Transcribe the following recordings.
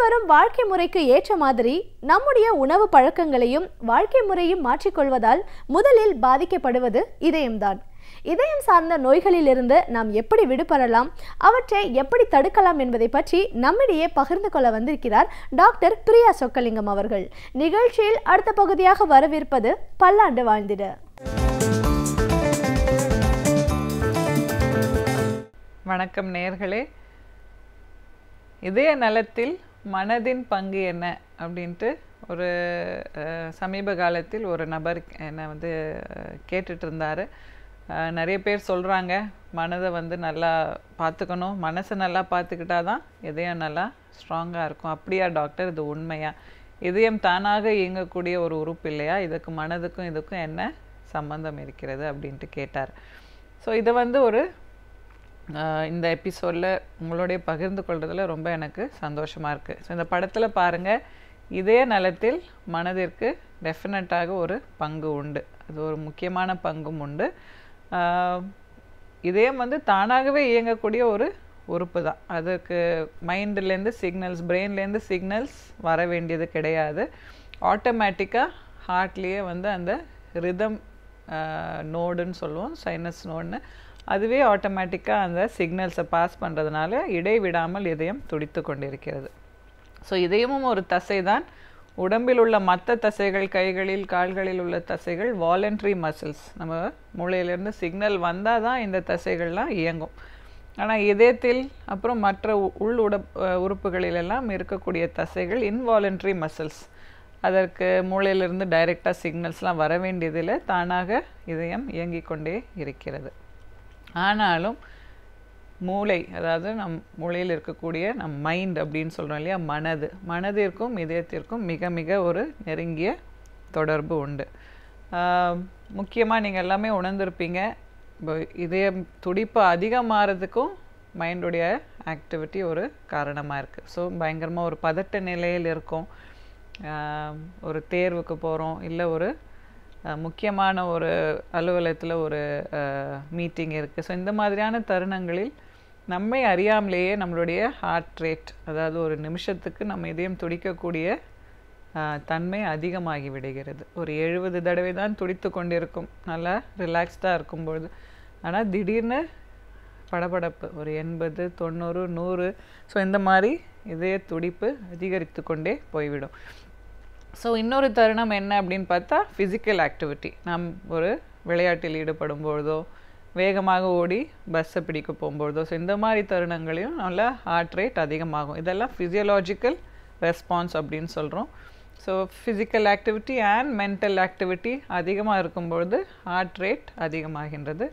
வரும் வாழ்க்கை முறைக்கு ஏற்ற மாதிரி நம்முடைய உணவு பழக்கங்களையும் வாழ்க்கை முறையும் மாற்றிக்கொள்வதால் முதலில் பாதிக்கப்படுவது இதயம்தான். இதயம் சார்ந்த நோய்களிலிருந்து நாம் எப்படி விடுபடலாம், அவற்றை எப்படி தடுக்கலாம் என்பதை பற்றி நம்மிடையே பகிர்ந்து கொள்ள வந்திருக்கிறார் டாக்டர் பிரியா சொக்கலிங்கம் அவர்கள். நிகழ்ச்சியில் அடுத்த பகுதியாக வரவிருப்பது பல்லாண்டு வாழ்ந்திட. வணக்கம் நேயர்களே. இதய நலத்தில் மனதின் பங்கு என்ன அப்படின்ட்டு ஒரு சமீப காலத்தில் ஒரு நபர் என்னை கேட்டுட்டு இருந்தார். நிறைய பேர் சொல்கிறாங்க, மனதை நல்லா பார்த்துக்கணும், மனசை நல்லா பார்த்துக்கிட்டா தான் இதயம் நல்லா ஸ்ட்ராங்காக இருக்கும். அப்படியா டாக்டர், இது உண்மையா? இதயம் தானாக இயங்கக்கூடிய ஒரு உறுப்பு இல்லையா? இதுக்கு மனதுக்கும் இதுக்கும் என்ன சம்பந்தம் இருக்கிறது அப்படின்ட்டு கேட்டார். ஸோ இதை ஒரு இந்த எபிசோடில் உங்களோடைய பகிர்ந்து கொள்றதுல ரொம்ப எனக்கு சந்தோஷமாக இருக்குது. ஸோ இந்த படத்தில் பாருங்கள், இதய நலத்தில் மனதிற்கு டெஃபினட்டாக ஒரு பங்கு உண்டு. அது ஒரு முக்கியமான பங்கும் உண்டு. இதயம் தானாகவே இயங்கக்கூடிய ஒரு உறுப்பு தான். அதுக்கு மைண்ட்லேருந்து சிக்னல்ஸ், பிரெயின்லேருந்து சிக்னல்ஸ் வர வேண்டியது கிடையாது. ஆட்டோமேட்டிக்காக ஹார்ட்லேயே அந்த ரிதம் நோடுன்னு சொல்லுவோம், சைனஸ் நோடுன்னு, அதுவே ஆட்டோமேட்டிக்காக அந்த சிக்னல்ஸை பாஸ் பண்ணுறதுனால இடைவிடாமல் இதயம் துடித்து கொண்டிருக்கிறது. ஸோ இதயமும் ஒரு தசை தான். உடம்பில் உள்ள மற்ற தசைகள், கைகளில் கால்களில் உள்ள தசைகள் வாலண்ட்ரி மசில்ஸ். நம்ம மூளையிலேருந்து சிக்னல் வந்தால் தான் இந்த தசைகள்லாம் இயங்கும். ஆனால் இதயத்தில் அப்புறம் மற்ற உறுப்புகளிலெல்லாம் இருக்கக்கூடிய தசைகள் இன்வாலண்ட்ரி மசில்ஸ். அதற்கு மூளையிலிருந்து டைரெக்டாக சிக்னல்ஸ்லாம் வர வேண்டியதில் தானாக இதயம் இயங்கிக் கொண்டே இருக்கிறது. ஆனாலும் மூளை, அதாவது நம் மூளையில் இருக்கக்கூடிய நம் மைண்ட் அப்படின்னு சொல்கிறோம் இல்லையா, மனதிற்கும் இதயத்திற்கும் மிக மிக ஒரு நெருங்கிய தொடர்பு உண்டு. முக்கியமாக நீங்கள் எல்லாமே உணர்ந்திருப்பீங்க, இப்போ இதயம் துடிப்பு அதிகமாகிறதுக்கும் மைண்டுடைய ஆக்டிவிட்டி ஒரு காரணமாக இருக்குது. ஸோ பயங்கரமாக ஒரு பதட்ட நிலையில் இருக்கும். ஒரு தேர்வுக்கு போகிறோம், இல்லை ஒரு முக்கியமான ஒரு அலுவலகத்தில் ஒரு மீட்டிங் இருக்குது. ஸோ இந்த மாதிரியான தருணங்களில் நம்மை அறியாமலேயே நம்மளுடைய ஹார்ட் ரேட், அதாவது ஒரு நிமிஷத்துக்கு நம்ம இதயம் துடிக்கக்கூடிய தன்மை அதிகமாகி விடுகிறது. ஒரு 70 தடவை தான் துடித்து கொண்டிருக்கும் நல்லா ரிலாக்ஸ்டாக இருக்கும்பொழுது. ஆனால் திடீர்னு படபடப்பு ஒரு 80, 90, 100. ஸோ இந்த மாதிரி இதய துடிப்பு அதிகரித்து கொண்டே போய்விடும். ஸோ இன்னொரு தருணம் என்ன அப்படின்னு பார்த்தா ஃபிசிக்கல் ஆக்டிவிட்டி. நாம் ஒரு விளையாட்டில் ஈடுபடும் பொழுதோ, வேகமாக ஓடி பஸ்ஸை பிடிக்க போகும்பொழுதோ, ஸோ இந்த மாதிரி தருணங்களையும் நல்லா ஹார்ட் ரேட் அதிகமாகும். இதெல்லாம் ஃபிசியலாஜிக்கல் ரெஸ்பான்ஸ் அப்படின்னு சொல்கிறோம். So physical activity and mental activity அதிகமாக இருக்கும்பொழுது ஹார்ட் ரேட் அதிகமாகின்றது.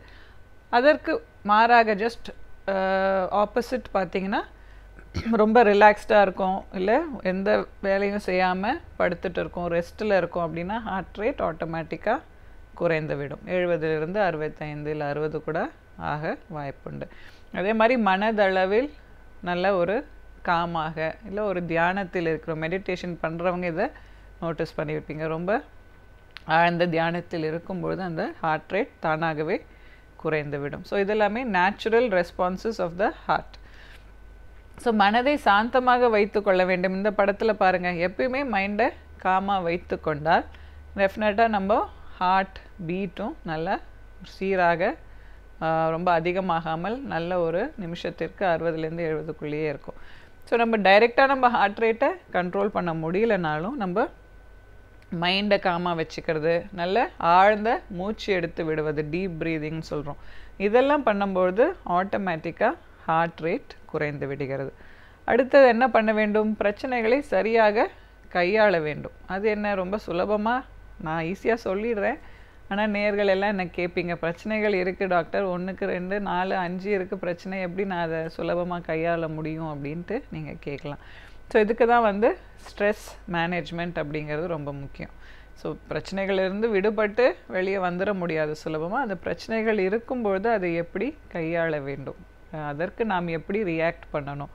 அதற்கு மாறாக ஜஸ்ட் ஆப்போசிட் பார்த்திங்கன்னா, ரொம்ப ரிலாக்ஸ்டாக இருக்கும், இல்லை எந்த வேலையும் செய்யாமல் படுத்துட்டு இருக்கோம், ரெஸ்ட்டில் இருக்கோம் அப்படின்னா ஹார்ட் ரேட் ஆட்டோமேட்டிக்காக குறைந்து விடும். 70லிருந்து 65, இல்லை 60 கூட ஆக வாய்ப்புண்டு. அதே மாதிரி மனதளவில் நல்ல ஒரு காமாக, இல்லை ஒரு தியானத்தில் இருக்கிறோம், மெடிடேஷன் பண்ணுறவங்க இதை நோட்டீஸ் பண்ணியிருப்பீங்க. ரொம்ப ஆழ்ந்த தியானத்தில் இருக்கும்பொழுது அந்த ஹார்ட் ரேட் தானாகவே குறைந்து விடும். ஸோ இதெல்லாமே natural responses of the heart. So மனதை சாந்தமாக வைத்து கொள்ள வேண்டும். இந்த படத்தில் பாருங்கள், எப்பயுமே மைண்டை காமாக வைத்து கொண்டால் டெஃபினட்டாக நம்ம ஹார்ட் பீட்டும் நல்லா சீராக, ரொம்ப அதிகமாகாமல் நல்ல ஒரு நிமிஷத்திற்கு 60லேருந்து 70க்குள்ளேயே இருக்கும். ஸோ நம்ம டைரெக்டாக நம்ம ஹார்ட் ரேட்டை கண்ட்ரோல் பண்ண முடியலனாலும் நம்ம மைண்டை காமாக வச்சுக்கிறது, நல்ல ஆழ்ந்த மூச்சு எடுத்து விடுவது, டீப் ப்ரீதிங்னு சொல்கிறோம், இதெல்லாம் பண்ணும்பொழுது ஆட்டோமேட்டிக்காக ஹார்ட் ரேட் குறைந்து விடுகிறது. அடுத்தது என்ன பண்ண வேண்டும்? பிரச்சனைகளை சரியாக கையாள வேண்டும். அது என்ன, ரொம்ப சுலபமாக நான் ஈஸியாக சொல்லிடுறேன். ஆனால் நேயர்கள் எல்லாம் என்ன கேட்பீங்க, பிரச்சனைகள் இருக்குது டாக்டர், 1க்கு 2, 4, 5 இருக்குது பிரச்சனை, எப்படி நான் அதை சுலபமாக கையாள முடியும் அப்படின்ட்டு நீங்கள் கேட்கலாம். ஸோ இதுக்கு தான் ஸ்ட்ரெஸ் மேனேஜ்மெண்ட் அப்படிங்கிறது ரொம்ப முக்கியம். ஸோ பிரச்சனைகளிலிருந்து விடுபட்டு வெளியே வந்துட முடியாது சுலபமாக. அந்த பிரச்சனைகள் இருக்கும்பொழுது அதை எப்படி கையாள வேண்டும், அதற்கு நாம் எப்படி ரியாக்ட் பண்ணணும்.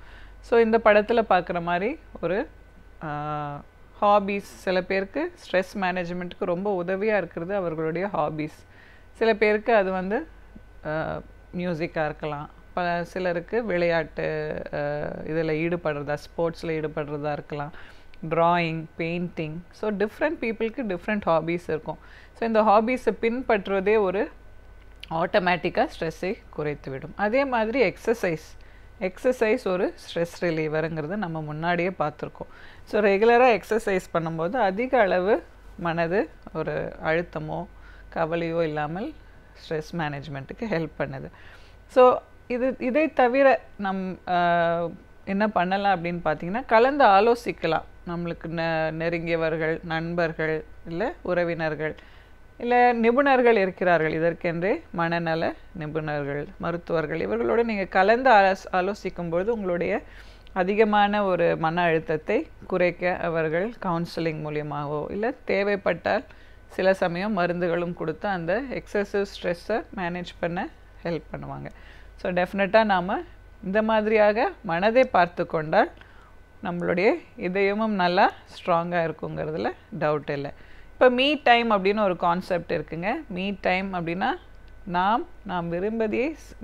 ஸோ இந்த படத்தில் பார்க்குற மாதிரி ஒரு ஹாபீஸ், சில பேருக்கு ஸ்ட்ரெஸ் மேனேஜ்மெண்ட்டுக்கு ரொம்ப உதவியாக இருக்கிறது அவர்களுடைய ஹாபீஸ். சில பேருக்கு அது மியூசிக்காக இருக்கலாம், சிலருக்கு விளையாட்டு இதில் ஈடுபடுறதா, ஸ்போர்ட்ஸில் ஈடுபடுறதா இருக்கலாம், ட்ராயிங், பெயிண்டிங். ஸோ டிஃப்ரெண்ட் பீப்புளுக்கு டிஃப்ரெண்ட் ஹாபீஸ் இருக்கும். ஸோ இந்த ஹாபீஸை பின்பற்றுவதே ஒரு ஆட்டோமேட்டிக்காக ஸ்ட்ரெஸ்ஸை குறைத்துவிடும். அதே மாதிரி எக்ஸசைஸ் ஒரு ஸ்ட்ரெஸ் ரிலீவருங்கிறத நம்ம முன்னாடியே பார்த்துருக்கோம். ஸோ ரெகுலராக எக்ஸசைஸ் பண்ணும்போது அதிக அளவு மனது ஒரு அழுத்தமோ கவலையோ இல்லாமல் ஸ்ட்ரெஸ் மேனேஜ்மெண்ட்டுக்கு ஹெல்ப் பண்ணுது. ஸோ இதை தவிர என்ன பண்ணலாம் அப்படின்னு பார்த்தீங்கன்னா, கலந்து ஆலோசிக்கலாம். நம்மளுக்கு நெருங்கியவர்கள், நண்பர்கள், இல்லை உறவினர்கள், இல்லை நிபுணர்கள் இருக்கிறார்கள் இதற்கென்றே, மனநல நிபுணர்கள், மருத்துவர்கள், இவர்களோடு நீங்கள் கலந்து ஆலோசிக்கும்பொழுது உங்களுடைய அதிகமான ஒரு மன அழுத்தத்தை குறைக்க அவர்கள் கவுன்சிலிங் மூலியமாகவோ இல்லை தேவைப்பட்டால் சில சமயம் மருந்துகளும் கொடுத்து அந்த எக்ஸசிவ் ஸ்ட்ரெஸ்ஸை மேனேஜ் பண்ண ஹெல்ப் பண்ணுவாங்க. ஸோ டெஃபினட்டாக நாம் இந்த மாதிரியாக மனதை பார்த்து கொண்டால் நம்மளுடைய இதயமும் நல்லா ஸ்ட்ராங்காக இருக்குங்கிறதுல டவுட் இல்லை. இப்போ மீ டைம் அப்படின்னு ஒரு கான்செப்ட் இருக்குங்க. மீ டைம் அப்படின்னா நாம்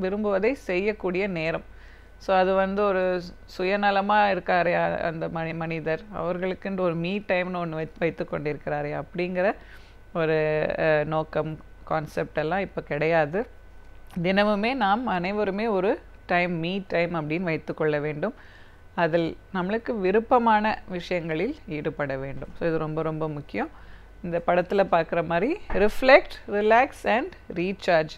விரும்புவதை செய்யக்கூடிய நேரம். ஸோ அது வந்து ஒரு சுயநலமாக இருக்காரே அந்த மனிதர், அவர்களுக்குன்ற ஒரு மீ டைம்னு ஒன்று வைத்து கொண்டிருக்கிறாரே அப்படிங்கிற ஒரு நோக்கம், கான்செப்ட் எல்லாம் இப்போ கிடையாது. தினமுமே நாம் அனைவருமே ஒரு மீ டைம் அப்படின்னு வைத்துக்கொள்ள வேண்டும். அதில் நம்மளுக்கு விருப்பமான விஷயங்களில் ஈடுபட வேண்டும். ஸோ இது ரொம்ப ரொம்ப முக்கியம். இந்த படத்தில் பார்க்குற மாதிரி ரிஃப்ளெக்ட், ரிலாக்ஸ் அண்ட் ரீசார்ஜ்.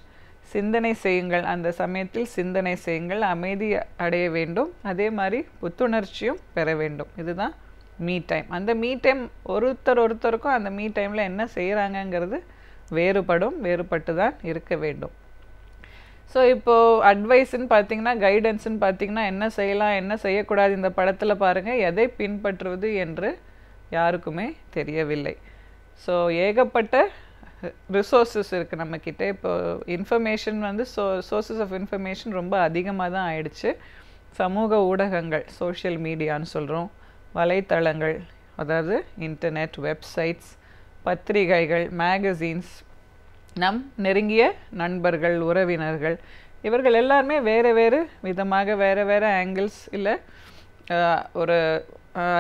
சிந்தனை செய்யுங்கள், அந்த சமயத்தில் சிந்தனை செய்யுங்கள், அமைதி அடைய வேண்டும், அதே மாதிரி புத்துணர்ச்சியும் பெற வேண்டும். இதுதான் மீ டைம். அந்த மீ டைம் ஒருத்தருக்கும் அந்த மீ டைமில் என்ன செய்கிறாங்கங்கிறது வேறுபட்டு தான் இருக்க வேண்டும். ஸோ இப்போது அட்வைஸ்ன்னு பார்த்தீங்கன்னா, கைடன்ஸ்ன்னு பார்த்தீங்கன்னா, என்ன செய்யலாம் என்ன செய்யக்கூடாது இந்த படத்தில் பாருங்கள், எதை பின்பற்றுவது என்று யாருக்குமே தெரியவில்லை. ஸோ ஏகப்பட்ட ரிசோர்ஸஸ் இருக்குது நம்மக்கிட்ட. இப்போ இன்ஃபர்மேஷன் வந்து சோர்ஸஸ் ஆஃப் இன்ஃபர்மேஷன் ரொம்ப அதிகமாக தான் ஆயிடுச்சு. சமூக ஊடகங்கள், சோஷியல் மீடியான்னு சொல்கிறோம், வலைத்தளங்கள், அதாவது இன்டர்நெட், வெப்சைட்ஸ், பத்திரிகைகள், மேகசீன்ஸ், நம் நெருங்கிய நண்பர்கள், உறவினர்கள், இவர்கள் எல்லாருமே வேறு விதமாக வேறு ஆங்கிள்ஸ் இல்லை ஒரு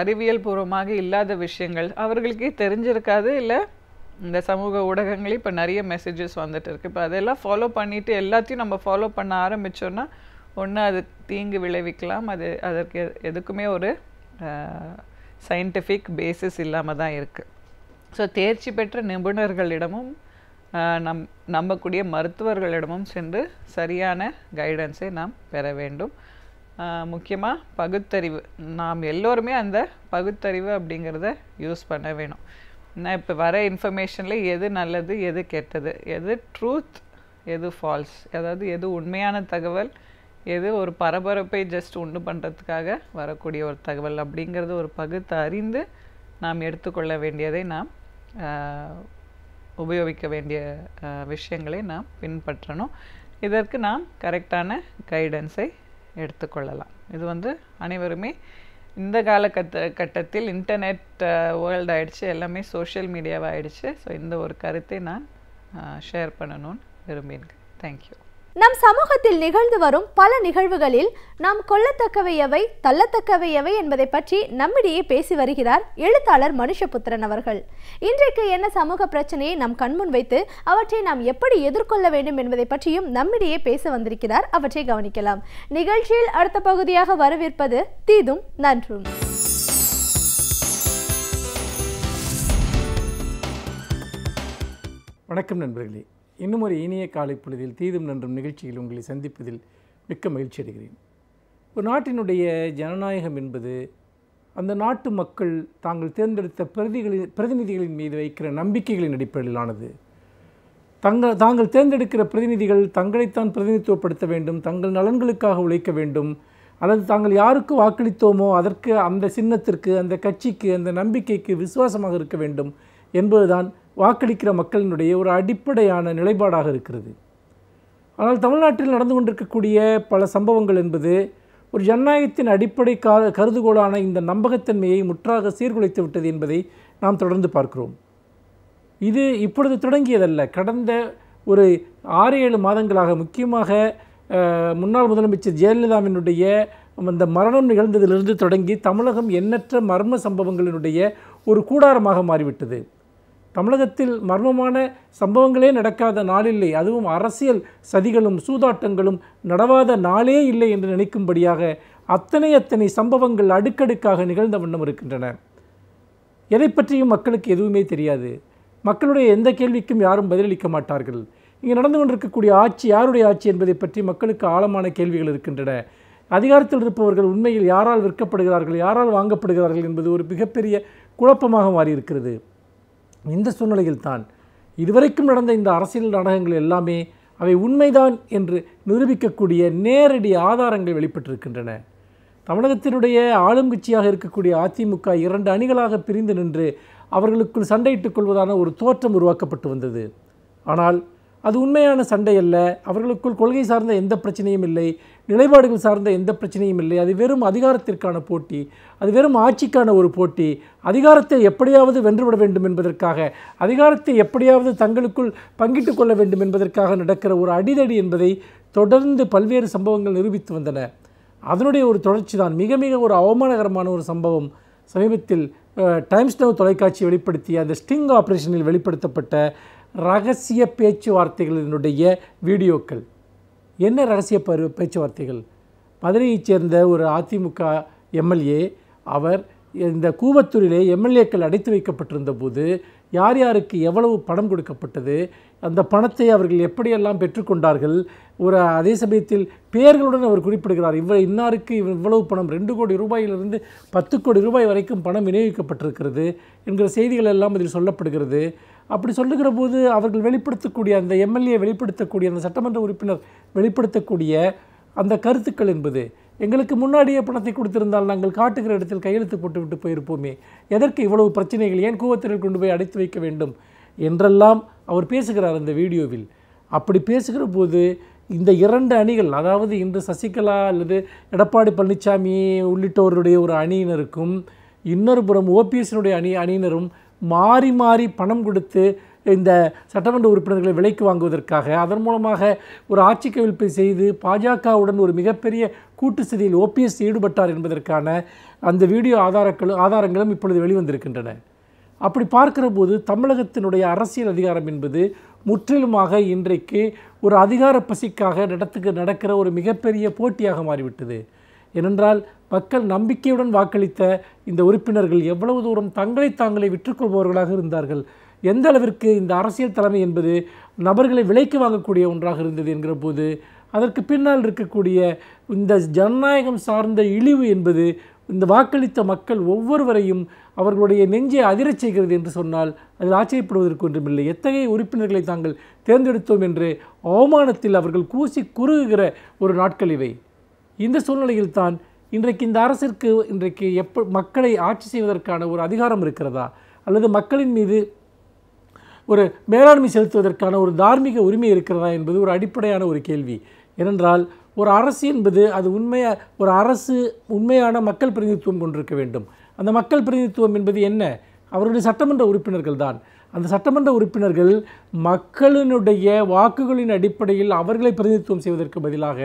அறிவியல் பூர்வமாக இல்லாத விஷயங்கள் அவர்களுக்கே தெரிஞ்சிருக்காது. இல்லை இந்த சமூக ஊடகங்களே இப்போ நிறைய மெசேஜஸ் வந்துட்டு இருக்குது. இப்போ அதெல்லாம் ஃபாலோ பண்ணிவிட்டு எல்லாத்தையும் நம்ம ஃபாலோ பண்ண ஆரம்பித்தோன்னா ஒன்று அது தீங்கு விளைவிக்கலாம், அதற்கு எதுக்குமே ஒரு சயின்டிஃபிக் பேசிஸ் இல்லாமல் தான் இருக்குது. ஸோ தேர்ச்சி பெற்ற நிபுணர்களிடமும் நம்பக்கூடிய மருத்துவர்களிடமும் சென்று சரியான கைடன்ஸை நாம் பெற வேண்டும். முக்கியமாக பகுத்தறிவு, நாம் எல்லோருமே அந்த பகுத்தறிவு அப்படிங்கிறத யூஸ் பண்ண வேணும். ஏன்னா இப்போ வர இன்ஃபர்மேஷனில் எது நல்லது, எது கெட்டது, எது ட்ரூத், எது ஃபால்ஸ், அதாவது எது உண்மையான தகவல், எது ஒரு பரபரப்பை ஜஸ்ட் உண்டு பண்ணுறதுக்காக வரக்கூடிய ஒரு தகவல் அப்படிங்கிறது ஒரு பகுத்து அறிந்து நாம் எடுத்துக்கொள்ள வேண்டியதை நாம் உபயோகிக்க வேண்டிய விஷயங்களை நாம் பின்பற்றணும். இதற்கு நாம் கரெக்டான கைடன்ஸை எடுத்துக்கொள்ளலாம். இது வந்து அனைவருமே இந்த காலகட்டத்தில் இன்டர்நெட் வேர்ல்டு ஆகிடுச்சு, எல்லாமே சோஷியல் மீடியாவாக ஆகிடுச்சு. ஸோ இந்த ஒரு கருத்தை நான் ஷேர் பண்ணணும்னு விரும்பினேன். தேங்க்யூ. நம் சமூகத்தில் நிகழ்ந்து வரும் பல நிகழ்வுகளில் நாம் கொள்ளத்தக்கவை எவை, தள்ளத்தக்கவை எவை என்பதை பற்றி நம்மிடையே பேசி வருகிறார் எழுத்தாளர் மனுஷபுத்திரன் அவர்கள். இன்றைக்கு என்ன சமூக பிரச்சனையை நாம் கண்முன் வைத்து அவற்றை நாம் எப்படி எதிர்கொள்ள வேண்டும் என்பதை பற்றியும் நம்மிடையே பேச வந்திருக்கிறார். அவற்றை கவனிக்கலாம். நிகழ்ச்சியில் அடுத்த பகுதியாக வரவேற்பது தீதும் நன்றும். வணக்கம் நண்பர்களே. இன்னும் ஒரு இனிய காலை பொழுதில் தீதும் நன்றும் நிகழ்ச்சியில் உங்களை சந்திப்பதில் மிக்க மகிழ்ச்சி அடைகிறேன். ஒரு நாட்டினுடைய ஜனநாயகம் என்பது அந்த நாட்டு மக்கள் தாங்கள் தேர்ந்தெடுத்த பிரதிநிதிகளின் மீது வைக்கிற நம்பிக்கைகளின் அடிப்படையிலானது. தாங்கள் தேர்ந்தெடுக்கிற பிரதிநிதிகள் தங்களைத்தான் பிரதிநிதித்துவப்படுத்த வேண்டும், தங்கள் நலன்களுக்காக உழைக்க வேண்டும், அல்லது தாங்கள் யாருக்கு வாக்களித்தோமோ அதற்கு, அந்த சின்னத்திற்கு, அந்த கட்சிக்கு, அந்த நம்பிக்கைக்கு விசுவாசமாக இருக்க வேண்டும் என்பதுதான் வாக்களிக்கிற மக்களினுடைய ஒரு அடிப்படையான நிலைப்பாடாக இருக்கிறது. ஆனால் தமிழ்நாட்டில் நடந்து கொண்டிருக்கக்கூடிய பல சம்பவங்கள் என்பது ஒரு ஜனநாயகத்தின் அடிப்படை கருதுகோளான இந்த நம்பகத்தன்மையை முற்றாக சீர்குலைத்து விட்டது என்பதை நாம் தொடர்ந்து பார்க்கிறோம். இது இப்பொழுது தொடங்கியதல்ல. கடந்த ஒரு 6-7 மாதங்களாக, முக்கியமாக முன்னாள் முதலமைச்சர் ஜெயலலிதாவினுடைய அந்த மரணம் நிகழ்ந்ததிலிருந்து தொடங்கி தமிழகம் எண்ணற்ற மர்ம சம்பவங்களினுடைய ஒரு கூடாரமாக மாறிவிட்டது. தமிழகத்தில் மர்மமான சம்பவங்களே நடக்காத நாளில்லை, அதுவும் அரசியல் சதிகளும் சூதாட்டங்களும் நடவாத நாளே இல்லை என்று நினைக்கும்படியாக அத்தனை சம்பவங்கள் அடுக்கடுக்காக நிகழ்ந்த வண்ணம் இருக்கின்றன. எதை பற்றியும் மக்களுக்கு எதுவுமே தெரியாது. மக்களுடைய எந்த கேள்விக்கும் யாரும் பதிலளிக்க மாட்டார்கள். இங்கே நடந்து கொண்டிருக்கக்கூடிய ஆட்சி யாருடைய ஆட்சி என்பதை பற்றி மக்களுக்கு ஆழமான கேள்விகள் இருக்கின்றன. அதிகாரத்தில் இருப்பவர்கள் உண்மையில் யாரால் விற்கப்படுகிறார்கள், யாரால் வாங்கப்படுகிறார்கள் என்பது ஒரு மிகப்பெரிய குழப்பமாக மாறியிருக்கிறது. இந்த சூழ்நிலையில் தான் இதுவரைக்கும் நடந்த இந்த அரசியல் நாடகங்கள் எல்லாமே அவை உண்மைதான் என்று நிரூபிக்கக்கூடிய நேரடி ஆதாரங்கள் வெளிப்பட்டிருக்கின்றன. தமிழகத்தினுடைய ஆளும் கட்சியாக இருக்கக்கூடிய அதிமுக 2 அணிகளாக பிரிந்து நின்று அவர்களுக்குள் சண்டையிட்டுக் கொள்வதான ஒரு தோற்றம் உருவாக்கப்பட்டு வந்தது. ஆனால் அது உண்மையான சண்டை அல்ல. அவர்களுக்குள் கொள்கை சார்ந்த எந்த பிரச்சனையும் இல்லை, நிலைப்பாடுகள் சார்ந்த எந்த பிரச்சனையும் இல்லை. அது வெறும் அதிகாரத்திற்கான போட்டி, அது வெறும் ஆட்சிக்கான ஒரு போட்டி. அதிகாரத்தை எப்படியாவது வென்றுவிட வேண்டும் என்பதற்காக, அதிகாரத்தை எப்படியாவது தங்களுக்குள் பங்கிட்டு கொள்ள வேண்டும் என்பதற்காக நடக்கிற ஒரு அடிதடி என்பதை தொடர்ந்து பல்வேறு சம்பவங்கள் நிரூபித்து வந்தன. அதனுடைய ஒரு தொடர்ச்சி தான் மிக மிக ஒரு அவமானகரமான ஒரு சம்பவம் சமீபத்தில் டைம்ஸ் நவ் தொலைக்காட்சி வெளிப்படுத்திய அந்த ஸ்டிங் ஆபரேஷனில் வெளிப்படுத்தப்பட்ட ரகசிய பேச்சுவார்த்தைகளினுடைய வீடியோக்கள். என்ன ரகசிய பேச்சுவார்த்தைகள்? மதுரையைச் சேர்ந்த ஒரு அதிமுக எம்எல்ஏ, அவர் இந்த கூவத்தூரிலே எம்எல்ஏக்கள் அடைத்து வைக்கப்பட்டிருந்த போது யார் யாருக்கு எவ்வளவு பணம் கொடுக்கப்பட்டது, அந்த பணத்தை அவர்கள் எப்படியெல்லாம் பெற்றுக்கொண்டார்கள், அதே சமயத்தில் பெயர்களுடன் அவர் குறிப்பிடுகிறார். இன்னாருக்கு இவ்வளவு பணம், 2 கோடி ரூபாயிலிருந்து 10 கோடி ரூபாய் வரைக்கும் பணம் விநியோகிக்கப்பட்டிருக்கிறது என்கிற செய்திகள் எல்லாம் இதில் சொல்லப்படுகிறது. அப்படி சொல்லுகிற போது அவர்கள் வெளிப்படுத்தக்கூடிய, அந்த எம்எல்ஏ வெளிப்படுத்தக்கூடிய, அந்த சட்டமன்ற உறுப்பினர் வெளிப்படுத்தக்கூடிய அந்த கருத்துக்கள் என்பது, எங்களுக்கு முன்னாடியே பணத்தை கொடுத்திருந்தால் நாங்கள் காட்டுகிற இடத்தில் கையெழுத்து போட்டுவிட்டு போயிருப்போமே, எதற்கு இவ்வளவு பிரச்சனைகள், ஏன் கூவத்தில் கொண்டு போய் அடைத்து வைக்க வேண்டும் என்றெல்லாம் அவர் பேசுகிறார் அந்த வீடியோவில். அப்படி பேசுகிற போது இந்த 2 அணிகள், அதாவது இன்று சசிகலா அல்லது எடப்பாடி பழனிசாமி உள்ளிட்டோருடைய ஒரு அணியினருக்கும் இன்னொரு புறம் ஓபிஎஸ்னுடைய அணியினரும் மாறி மாறி பணம் கொடுத்து இந்த சட்டமன்ற உறுப்பினர்களை விலைக்கு வாங்குவதற்காக, அதன் மூலமாக ஒரு ஆட்சி கவிழ்ப்பை செய்து பாஜகவுடன் ஒரு மிகப்பெரிய கூட்டு சதியில் ஓபிஎஸ் ஈடுபட்டார் என்பதற்கான அந்த வீடியோ ஆதாரங்களும் இப்பொழுது வெளிவந்திருக்கின்றன. அப்படி பார்க்கிற போது தமிழகத்தினுடைய அரசியல் அதிகாரம் என்பது முற்றிலுமாக இன்றைக்கு ஒரு அதிகார பசிக்காக நடக்கிற ஒரு மிகப்பெரிய போட்டியாக மாறிவிட்டது. ஏனென்றால் மக்கள் நம்பிக்கையுடன் வாக்களித்த இந்த உறுப்பினர்கள் எவ்வளவு தூரம் தங்களை தாங்களே விற்றுக்கொள்பவர்களாக இருந்தார்கள், எந்த அளவிற்கு இந்த அரசியல் தலைமை என்பது நபர்களை விலைக்கு வாங்கக்கூடிய ஒன்றாக இருந்தது என்கிற போது அதற்கு பின்னால் இருக்கக்கூடிய இந்த ஜனநாயகம் சார்ந்த இழிவு என்பது இந்த வாக்களித்த மக்கள் ஒவ்வொருவரையும் அவர்களுடைய நெஞ்சை அதிரச் செய்கிறது என்று சொன்னால் அதில் ஆச்சரியப்படுவதற்கு ஒன்றுமில்லை. எத்தகைய உறுப்பினர்களை தாங்கள் தேர்ந்தெடுத்தோம் என்று அவமானத்தில் அவர்கள் கூசி குறுகுகிற ஒரு நாட்கள் இவை. இந்த சூழ்நிலையில் தான் இன்றைக்கு இந்த அரசிற்கு இன்றைக்கு மக்களை ஆட்சி செய்வதற்கான ஒரு அதிகாரம் இருக்கிறதா, அல்லது மக்களின் மீது ஒரு மேலாண்மை செலுத்துவதற்கான ஒரு தார்மீக உரிமை இருக்கிறதா என்பது ஒரு அடிப்படையான ஒரு கேள்வி. ஏனென்றால் ஒரு அரசு என்பது அது ஒரு அரசு உண்மையான மக்கள் பிரதிநிதித்துவம் கொண்டிருக்க வேண்டும். அந்த மக்கள் பிரதிநிதித்துவம் என்பது என்ன? அவருடைய சட்டமன்ற உறுப்பினர்கள் தான். அந்த சட்டமன்ற உறுப்பினர்கள் மக்களினுடைய வாக்குகளின் அடிப்படையில் அவர்களை பிரதிநிதித்துவம் செய்வதற்கு பதிலாக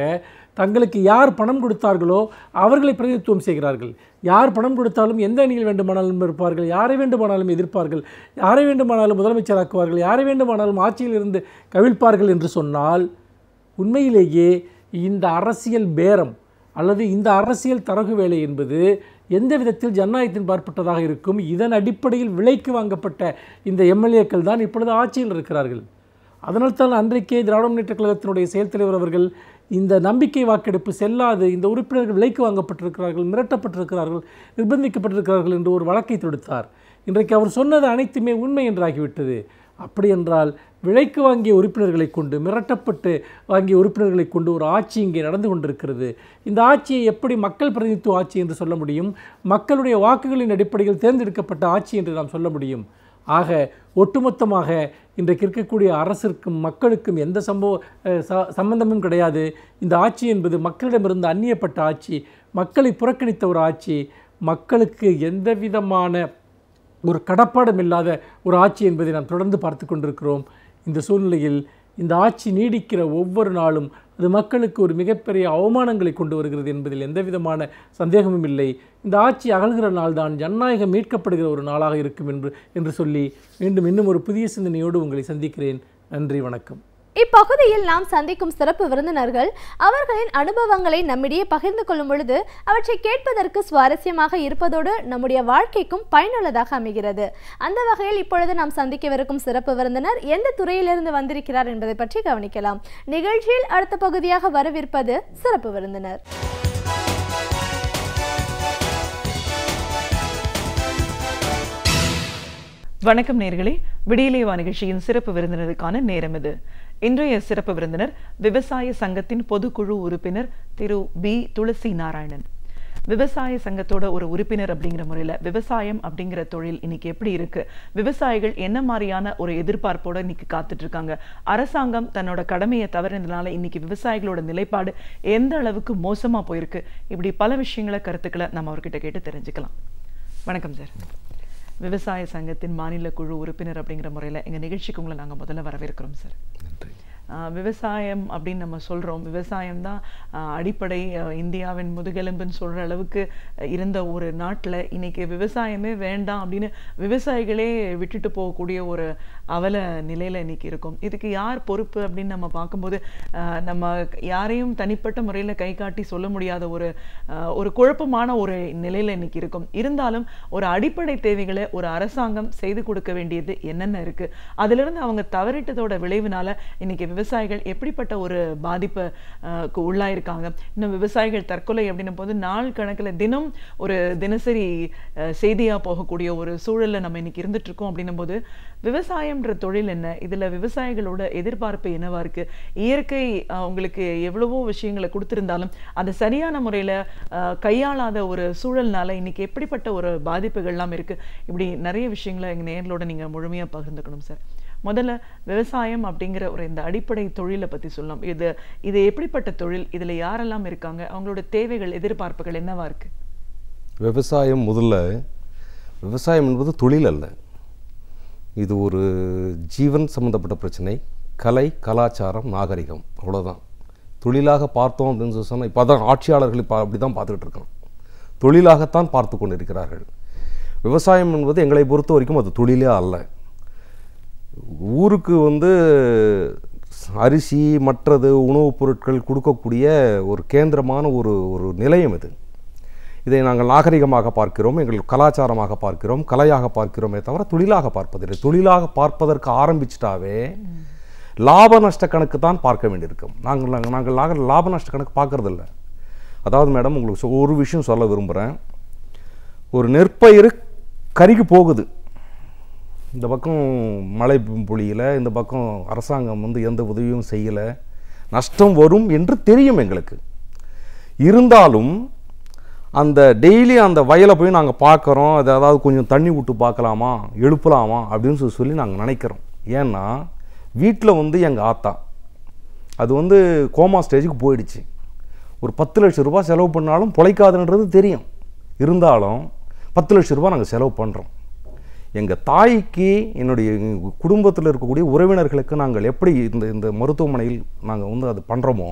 தங்களுக்கு யார் பணம் கொடுத்தார்களோ அவர்களை பிரதிநிதித்துவம் செய்கிறார்கள். யார் பணம் கொடுத்தாலும் எந்த அணியில் வேண்டுமானாலும் இருப்பார்கள், யாரை வேண்டுமானாலும் எதிர்ப்பார்கள், யாரை வேண்டுமானாலும் முதலமைச்சராக்குவார்கள், யாரை வேண்டுமானாலும் ஆட்சியில் இருந்து கவிழ்ப்பார்கள் என்று சொன்னால் உண்மையிலேயே இந்த அரசியல் பேரம் அல்லது இந்த அரசியல் தரகு வேலை என்பது எந்த விதத்தில் ஜனநாயகத்தின் பார்ப்பட்டதாக இருக்கும்? இதன் அடிப்படையில் விலைக்கு வாங்கப்பட்ட இந்த எம்எல்ஏக்கள் தான் இப்பொழுது ஆட்சியில் இருக்கிறார்கள். அதனால்தான் அன்றைக்கே திராவிட முன்னேற்றக் கழகத்தினுடைய செயல் தலைவர் அவர்கள் இந்த நம்பிக்கை வாக்கெடுப்பு செல்லாது, இந்த உறுப்பினர்கள் விலைக்கு வாங்கப்பட்டிருக்கிறார்கள், மிரட்டப்பட்டிருக்கிறார்கள், நிர்பந்திக்கப்பட்டிருக்கிறார்கள் என்று ஒரு வழக்கை தொடுத்தார். இன்றைக்கு அவர் சொன்னது அனைத்துமே உண்மை என்றாகிவிட்டது. அப்படி என்றால் விலைக்கு வாங்கிய உறுப்பினர்களை கொண்டு, மிரட்டப்பட்டு வாங்கிய உறுப்பினர்களை கொண்டு ஒரு ஆட்சி இங்கே நடந்து கொண்டிருக்கிறது. இந்த ஆட்சியை எப்படி மக்கள் பிரதிநிதித்துவ ஆட்சி என்று சொல்ல முடியும்? மக்களுடைய வாக்குகளின் அடிப்படையில் தேர்ந்தெடுக்கப்பட்ட ஆட்சி என்று நாம் சொல்ல முடியும்? ஆக ஒட்டுமொத்தமாக இன்றைக்கு இருக்கக்கூடிய அரசிற்கும் மக்களுக்கும் எந்த சம்பந்தமும் கிடையாது. இந்த ஆட்சி என்பது மக்களிடமிருந்து அந்நியப்பட்ட ஆட்சி, மக்களை புறக்கணித்த ஒரு ஆட்சி, மக்களுக்கு எந்த விதமான ஒரு கடப்பாடும் இல்லாத ஒரு ஆட்சி என்பதை நாம் தொடர்ந்து பார்த்து கொண்டிருக்கிறோம். இந்த சூழ்நிலையில் இந்த ஆட்சி நீடிக்கிற ஒவ்வொரு நாளும் அது மக்களுக்கு ஒரு மிகப்பெரிய அவமானங்களை கொண்டு வருகிறது என்பதில் எந்த விதமான சந்தேகமும் இல்லை. இந்த ஆட்சி அகழ்கிற நாள் தான் ஜனநாயகம் மீட்கப்படுகிற ஒரு நாளாக இருக்கும் என்று சொல்லி மீண்டும் இன்னும் ஒரு புதிய சிந்தனையோடு உங்களை சந்திக்கிறேன். நன்றி, வணக்கம். இப்பகுதியில் நாம் சந்திக்கும் சிறப்பு விருந்தினர்கள் அவர்களின் அனுபவங்களை நம்மிடையே பகிர்ந்து கொள்ளும் பொழுது அவற்றை கேட்பதற்கு சுவாரஸ்யமாக இருப்பதோடு நம்முடைய வாழ்க்கைக்கும் பயனுள்ளதாக அமைகிறது. அந்த வகையில் இப்பொழுது நாம் சந்திக்கவிருக்கும் சிறப்பு விருந்தினர் எந்த துறையிலிருந்து வந்திருக்கிறார் என்பதை பற்றி கவனிக்கலாம். நிகழ்ச்சியில் அடுத்த பகுதியாக வரவிருப்பது சிறப்பு விருந்தினர். வணக்கம் நேயர்களே, விடியலேவா நிகழ்ச்சியின் சிறப்பு விருந்தினருக்கான நேரம் இது. இன்றைய சிறப்பு விருந்தினர் விவசாய சங்கத்தின் பொதுக்குழு உறுப்பினர் திரு பி. துளசி நாராயணன். விவசாய சங்கத்தோட ஒரு உறுப்பினர் அப்படிங்கிற முறையில் விவசாயம் அப்படிங்கிற தொழில் இன்னைக்கு எப்படி இருக்கு, விவசாயிகள் என்ன மாதிரியான ஒரு எதிர்பார்ப்போட இன்னைக்கு காத்துட்டு இருக்காங்க, அரசாங்கம் தன்னோட கடமையை தவறினதுனால இன்னைக்கு விவசாயிகளோட நிலைப்பாடு எந்த அளவுக்கு மோசமா போயிருக்கு, இப்படி பல விஷயங்களை கருத்துக்களை நம்ம அவர்கிட்ட கேட்டு தெரிஞ்சுக்கலாம். வணக்கம் சார். விவசாய சங்கத்தின் மாநில குழு உறுப்பினர் அப்படிங்கிற முறையில் எங்கள் நிகழ்ச்சிக்கு உங்களை நாங்கள் முதல்ல வரவேற்கிறோம் சார். நன்றி. விவசாயம் அப்படின்னு நம்ம சொல்கிறோம், விவசாயம் தான் அடிப்படை, இந்தியாவின் முதுகெலும்புன்னு சொல்கிற அளவுக்கு இருந்த ஒரு நாட்டில் இன்னைக்கு விவசாயமே வேண்டாம் அப்படின்னு விவசாயிகளே விட்டுட்டு போகக்கூடிய ஒரு அவல நிலையில் இன்னைக்கு இருக்கும். இதுக்கு யார் பொறுப்பு அப்படின்னு நம்ம பார்க்கும்போது நம்ம யாரையும் தனிப்பட்ட முறையில் கை காட்டி சொல்ல முடியாத ஒரு குழப்பமான ஒரு நிலையில் இன்னைக்கு இருக்கும். இருந்தாலும் ஒரு அடிப்படை தேவைகளை ஒரு அரசாங்கம் செய்து கொடுக்க வேண்டியது என்னென்ன இருக்குது, அதிலிருந்து அவங்க தவறிட்டதோட விளைவுனால இன்னைக்கு விவசாயிகள் எப்படிப்பட்ட ஒரு பாதிப்பு உள்ளாயிருக்காங்க. இன்னும் விவசாயிகள் தற்கொலை அப்படின்னும் போது நாள் கணக்கில் தினம் ஒரு தினசரி செய்தியாக போகக்கூடிய ஒரு சூழலில் நம்ம இன்னைக்கு இருந்துட்டு இருக்கோம். அப்படின்னும் போது விவசாயம்ன்ற தொழில் என்ன, இதில் விவசாயிகளோட எதிர்பார்ப்பு என்னவா இருக்கு, இயற்கை உங்களுக்கு எவ்வளவோ விஷயங்களை கொடுத்திருந்தாலும் அதை சரியான முறையில் கையாளாத ஒரு சூழல்னால இன்னைக்கு எப்படிப்பட்ட ஒரு பாதிப்புகள்லாம் இருக்கு, இப்படி நிறைய விஷயங்களை எங்கள் நேர்களோட நீங்கள் முழுமையாக பகிர்ந்துக்கணும் சார். முதல்ல விவசாயம் அப்படிங்கிற ஒரு இந்த அடிப்படை தொழிலை பற்றி சொல்லலாம். இது எப்படிப்பட்ட தொழில், இதில் யாரெல்லாம் இருக்காங்க, அவங்களோட தேவைகள் எதிர்பார்ப்புகள் என்னவா இருக்கு? விவசாயம் விவசாயம் என்பது தொழில் அல்ல, இது ஒரு ஜீவன் சம்மந்தப்பட்ட பிரச்சனை, கலை, கலாச்சாரம், நாகரிகம், அவ்வளோதான். தொழிலாக பார்த்தோம் அப்படின்னு சொன்னால் இப்போ தான் ஆட்சியாளர்கள் அப்படி தான் பார்த்துக்கிட்டு இருக்கோம், தொழிலாகத்தான் பார்த்து கொண்டு இருக்கிறார்கள். விவசாயம் என்பது எங்களை பொறுத்த வரைக்கும் அது தொழிலே அல்ல. ஊருக்கு அரிசி மற்றது உணவுப் பொருட்கள் கொடுக்கக்கூடிய ஒரு கேந்திரமான ஒரு நிலையம் இது. இதை நாங்கள் நாகரிகமாக பார்க்கிறோம், எங்கள் கலாச்சாரமாக பார்க்கிறோம், கலையாக பார்க்கிறோமே தவிர தொழிலாக பார்ப்பதில்லை. தொழிலாக பார்ப்பதற்கு ஆரம்பிச்சிட்டாவே லாப நஷ்ட கணக்கு தான் பார்க்க வேண்டியிருக்கும். நாங்கள் லாப நஷ்ட கணக்கு பார்க்கறதில்ல. அதாவது மேடம், உங்களுக்கு ஒரு விஷயம் சொல்ல விரும்புகிறேன். ஒரு நெற்பயிர் கருகி போகுது, இந்த பக்கம் மழை பொழியல, இந்த பக்கம் அரசாங்கம் எந்த உதவியும் செய்யலை, நஷ்டம் வரும் என்று தெரியும் எங்களுக்கு. இருந்தாலும் அந்த டெய்லி அந்த வயலை போய் நாங்கள் பார்க்குறோம், அது அதாவது கொஞ்சம் தண்ணி விட்டு பார்க்கலாமா, எழுப்பலாமா அப்படின்னு சொல்லி நாங்கள் நினைக்கிறோம். ஏன்னா வீட்டில் எங்கள் ஆத்தா அது கோமா ஸ்டேஜுக்கு போயிடுச்சு. ஒரு 10 லட்சம் ரூபாய் செலவு பண்ணாலும் பிழைக்காதுன்றது தெரியும். இருந்தாலும் 10 லட்சம் ரூபாய் நாங்கள் செலவு பண்ணுறோம். எங்கள் தாய்க்கு, என்னுடைய குடும்பத்தில் இருக்கக்கூடிய உறவினர்களுக்கு நாங்கள் எப்படி இந்த மருத்துவமனையில் நாங்கள் அது பண்ணுறோமோ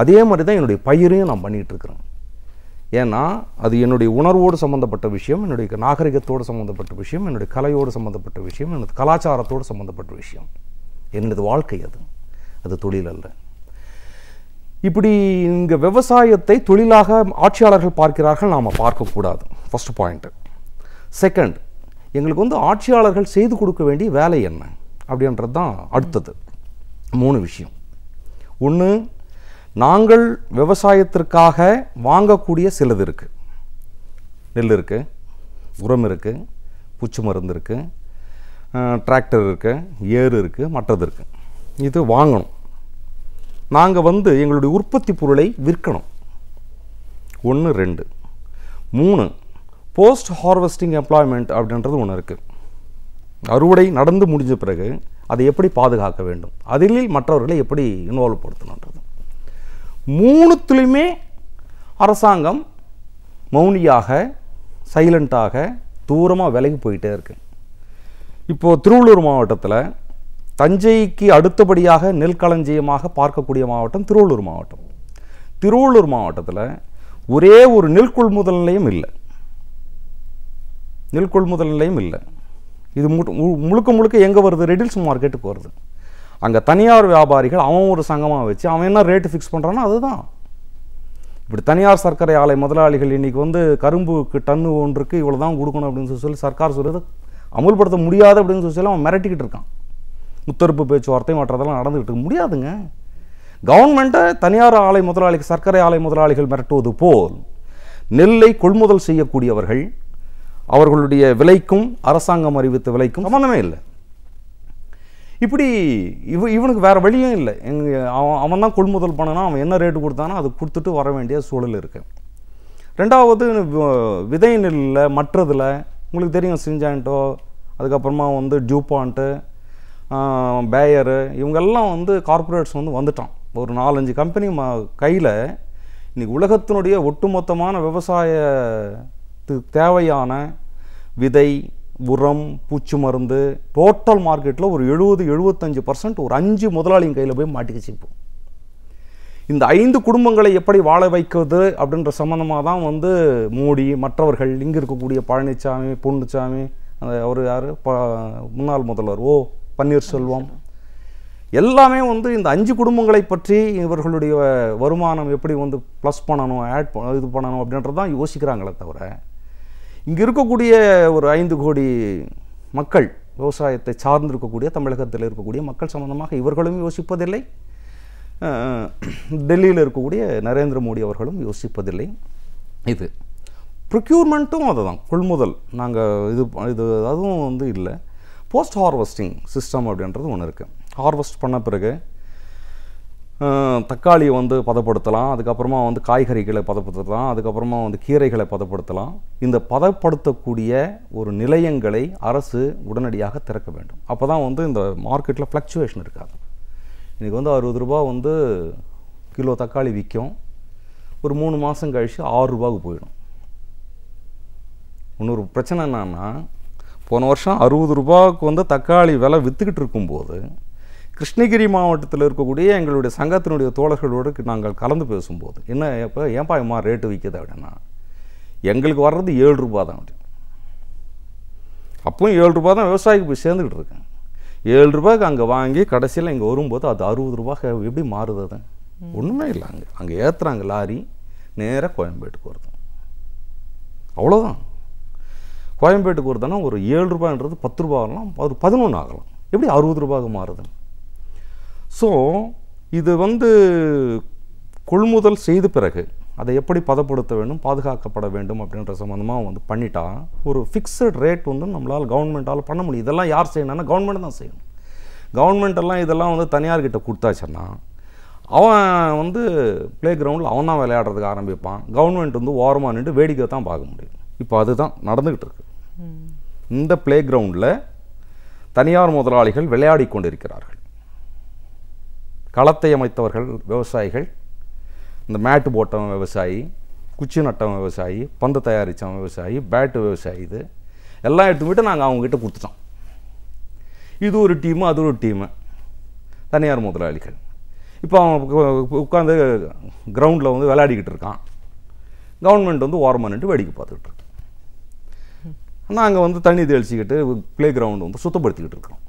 அதே மாதிரி தான் என்னுடைய பயிரையும் நான் பண்ணிகிட்ருக்கிறேன். ஏன்னா அது என்னுடைய உணர்வோடு சம்மந்தப்பட்ட விஷயம், என்னுடைய நாகரிகத்தோடு சம்மந்தப்பட்ட விஷயம், என்னுடைய கலையோடு சம்மந்தப்பட்ட விஷயம், என்னுடைய கலாச்சாரத்தோடு சம்மந்தப்பட்ட விஷயம், என்னது வாழ்க்கை. அது தொழில் அல்ல. இப்படி இங்கே விவசாயத்தை தொழிலாக ஆட்சியாளர்கள் பார்க்கிறார்கள், நாம் பார்க்கக்கூடாது. First point. செகண்ட், எங்களுக்கு ஆட்சியாளர்கள் செய்து கொடுக்க வேண்டிய வேலை என்ன அப்படின்றது தான் அடுத்தது. 3 விஷயம். ஒன்று, நாங்கள் விவசாயத்திற்காக வாங்கக்கூடிய சிலது இருக்குது. நெல் இருக்குது, உரம் இருக்குது, பூச்சி மருந்து இருக்குது, டிராக்டர் இருக்குது, ஏறு இருக்குது, மற்றது இருக்குது. இது வாங்கணும். நாங்கள் எங்களுடைய உற்பத்தி பொருளை விற்கணும். 1, 2. 3, போஸ்ட் ஹார்வெஸ்டிங் எம்ப்ளாய்மெண்ட் அப்படின்றது ஒன்று இருக்குது. அறுவடை நடந்து முடிஞ்ச பிறகு அதை எப்படி பாதுகாக்க வேண்டும், அதில் மற்றவர்களை எப்படி இன்வால்வ் படுத்தணுன்றது. 3த்துலையுமே அரசாங்கம் மௌனியாக, சைலண்ட்டாக, தூரமாக விலகி போயிட்டே இருக்கு. இப்போது திருவள்ளூர் மாவட்டத்தில் தஞ்சைக்கு அடுத்தபடியாக நெல் களஞ்சியமாக பார்க்கக்கூடிய மாவட்டம் திருவள்ளூர் மாவட்டம். திருவள்ளூர் மாவட்டத்தில் ஒரே ஒரு நெல் கொள்முதல் நிலையம் இல்லை. நெல் கொள்முதல் நிலையம் இல்லை. இது முழுக்க முழுக்க எங்கே வருது? ரெடில்ஸ் மார்க்கெட்டுக்கு வருது. அங்கே தனியார் வியாபாரிகள் அவன் ஒரு சங்கமாக வச்சு அவன் என்ன ரேட்டு ஃபிக்ஸ் பண்ணுறான்னா அதுதான். இப்படி தனியார் சர்க்கரை ஆலை முதலாளிகள் இன்றைக்கி வந்து கரும்புக்கு டன்னு ஒன்றுக்கு இவ்வளோ தான் கொடுக்கணும் அப்படின்னு சொல்லி சர்க்கார் சொல்கிறது அமுல்படுத்த முடியாது அப்படின்னு சொல்லி அவன் மிரட்டிக்கிட்டு இருக்கான். முத்தரப்பு பேச்சுவார்த்தை மற்றதெல்லாம் நடந்துக்கிட்டு முடியாதுங்க. கவர்மெண்ட்டை தனியார் ஆலை முதலாளிகள் சர்க்கரை ஆலை முதலாளிகள் மிரட்டுவது போல் நெல்லை கொள்முதல் செய்யக்கூடியவர்கள் அவர்களுடைய விலைக்கும் அரசாங்கம் அறிவித்த விலைக்கும் சம்மந்தமே இல்லை. இப்படி இவனுக்கு வேறு வழியும் இல்லை. அவன் தான் கொள்முதல் பண்ணனா அவன் என்ன ரேட்டு கொடுத்தானோ அது கொடுத்துட்டு வர வேண்டிய சூழல் இருக்கு. ரெண்டாவது விதை நெல்லில் மற்றதில் உங்களுக்கு தெரியும் சிஞ்சான்ட்டோ, அதுக்கப்புறமா வந்து டியூபான்ட்டு, பேயரு, இவங்கெல்லாம் வந்து கார்ப்பரேட்ஸ் வந்து வந்துட்டான். ஒரு 4-5 கம்பெனி கையில் இன்றைக்கி உலகத்தினுடைய ஒட்டுமொத்தமான விவசாயத்துக்கு தேவையான விதை, உரம், பூச்சி மருந்து டோட்டல் மார்க்கெட்டில் ஒரு 70-75% ஒரு 5 முதலாளியின் கையில் போய் மாட்டிக்கிச்சு. இப்போ இந்த 5 குடும்பங்களை எப்படி வாழ வைக்கிறது அப்படின்ற சம்மந்தமாக தான் வந்து மோடி மற்றவர்கள் இங்கே இருக்கக்கூடிய பழனிசாமி, பொன்னுச்சாமி, அந்த அவர் யார் முன்னாள் முதல்வர் பன்னீர்செல்வம் எல்லாமே வந்து இந்த 5 குடும்பங்களை பற்றி இவர்களுடைய வருமானம் எப்படி வந்து ப்ளஸ் பண்ணணும், இது பண்ணணும் அப்படின்றது தான் யோசிக்கிறாங்களே தவிர இங்கே இருக்கக்கூடிய ஒரு 5 கோடி மக்கள், விவசாயத்தை சார்ந்திருக்கக்கூடிய தமிழகத்தில் இருக்கக்கூடிய மக்கள் சம்பந்தமாக இவர்களும் யோசிப்பதில்லை. டெல்லியில் இருக்கக்கூடிய நரேந்திர மோடி அவர்களும் யோசிப்பதில்லை. இது ப்ரொக்யூர்மெண்ட்டும் அதுதான், கொள்முதல் நாங்கள் இது அதுவும் வந்து இல்லை. போஸ்ட் ஹார்வெஸ்டிங் சிஸ்டம் அப்படின்றது ஒன்று இருக்குது. ஹார்வெஸ்ட் பண்ண பிறகு தக்காளியை வந்து பதப்படுத்தலாம், அதுக்கப்புறமா வந்து காய்கறிகளை பதப்படுத்தலாம், அதுக்கப்புறமா வந்து கீரைகளை பதப்படுத்தலாம். இந்த பதப்படுத்தக்கூடிய ஒரு நிலையங்களை அரசு உடனடியாக திறக்க வேண்டும். அப்போ தான் வந்து இந்த மார்க்கெட்டில் ஃப்ளக்சுவேஷன் இருக்காது. இன்றைக்கி வந்து 60 ரூபா வந்து கிலோ தக்காளி விற்கும், ஒரு 3 மாதம் கழித்து 6 ரூபாவுக்கு போயிடும். இன்னொரு பிரச்சனை என்னன்னா, போன வருஷம் 60 ரூபாவுக்கு வந்து தக்காளி விலை விற்றுக்கிட்டு இருக்கும்போது கிருஷ்ணகிரி மாவட்டத்தில் இருக்கக்கூடிய எங்களுடைய சங்கத்தினுடைய தோழர்களோடு நாங்கள் கலந்து பேசும்போது என்ன ஏன்பா இம்மா ரேட்டு விற்கிது அப்படின்னா, எங்களுக்கு வர்றது 7 ரூபா தான். அப்பவும் 7 ரூபா தான் விவசாயிக்கு போய் சேர்ந்துக்கிட்டு இருக்கேன். 7 ரூபாய்க்கு அங்கே வாங்கி கடைசியில் இங்கே வரும்போது அது 60 ரூபாய்க்கு எப்படி மாறுது? அது ஒன்றுமே இல்லை. அங்கே ஏற்றுறாங்க லாரி, நேராக கோயம்பேட்டுக்கு வருது, அவ்வளோதான். கோயம்பேட்டுக்கு வருதுன்னா ஒரு 7 ரூபான்றது 10 ரூபா ஆகலாம், ஒரு 11 ஆகலாம். எப்படி 60 ரூபாய்க்கு மாறுது? ஸோ இது வந்து கொள்முதல் செய்த பிறகு அதை எப்படி பதப்படுத்த வேண்டும், பாதுகாக்கப்பட வேண்டும் அப்படின்ற சம்மந்தமாக வந்து பண்ணிட்டா ஒரு ஃபிக்ஸட் ரேட் வந்து நம்மளால் கவர்மெண்ட்டால் பண்ண முடியும். இதெல்லாம் யார் செய்யணும்னா கவர்மெண்ட் தான் செய்யணும். கவர்மெண்டெல்லாம் இதெல்லாம் வந்து தனியார்கிட்ட கொடுத்தாச்சுன்னா அவன் வந்து ப்ளே கிரவுண்டில் அவன் தான் விளையாடுறதுக்கு ஆரம்பிப்பான். கவர்மெண்ட் வந்து ஓரமாக நின்று வேடிக்கை தான் பார்க்க முடியும். இப்போ அதுதான் நடந்துக்கிட்டு இருக்கு. இந்த ப்ளே கிரவுண்டில் தனியார் முதலாளிகள் விளையாடி கொண்டிருக்கிறார்கள். களத்தை அமைத்தவர்கள் விவசாயிகள், இந்த மேட்டு போட்டவன் விவசாயி, குச்சி நட்டவன் விவசாயி, பந்து தயாரித்தவன் விவசாயி, பேட்டு விவசாயி, இது எல்லாம் எடுத்துக்கிட்டு நாங்கள் அவங்ககிட்ட கொடுத்துட்டோம். இது ஒரு டீமு, அது ஒரு டீமு, தனியார் முதலாளிகள். இப்போ அவன் உட்காந்து கிரவுண்டில் வந்து விளையாடிக்கிட்டு இருக்கான். கவர்மெண்ட் வந்து ஓரமாக நின்று வேடிக்கை பார்த்துக்கிட்டு இருக்கு. நாங்கள் வந்து தண்ணி தெளிச்சிக்கிட்டு ப்ளே கிரவுண்டு வந்து சுத்தப்படுத்திக்கிட்டு இருக்கிறோம்.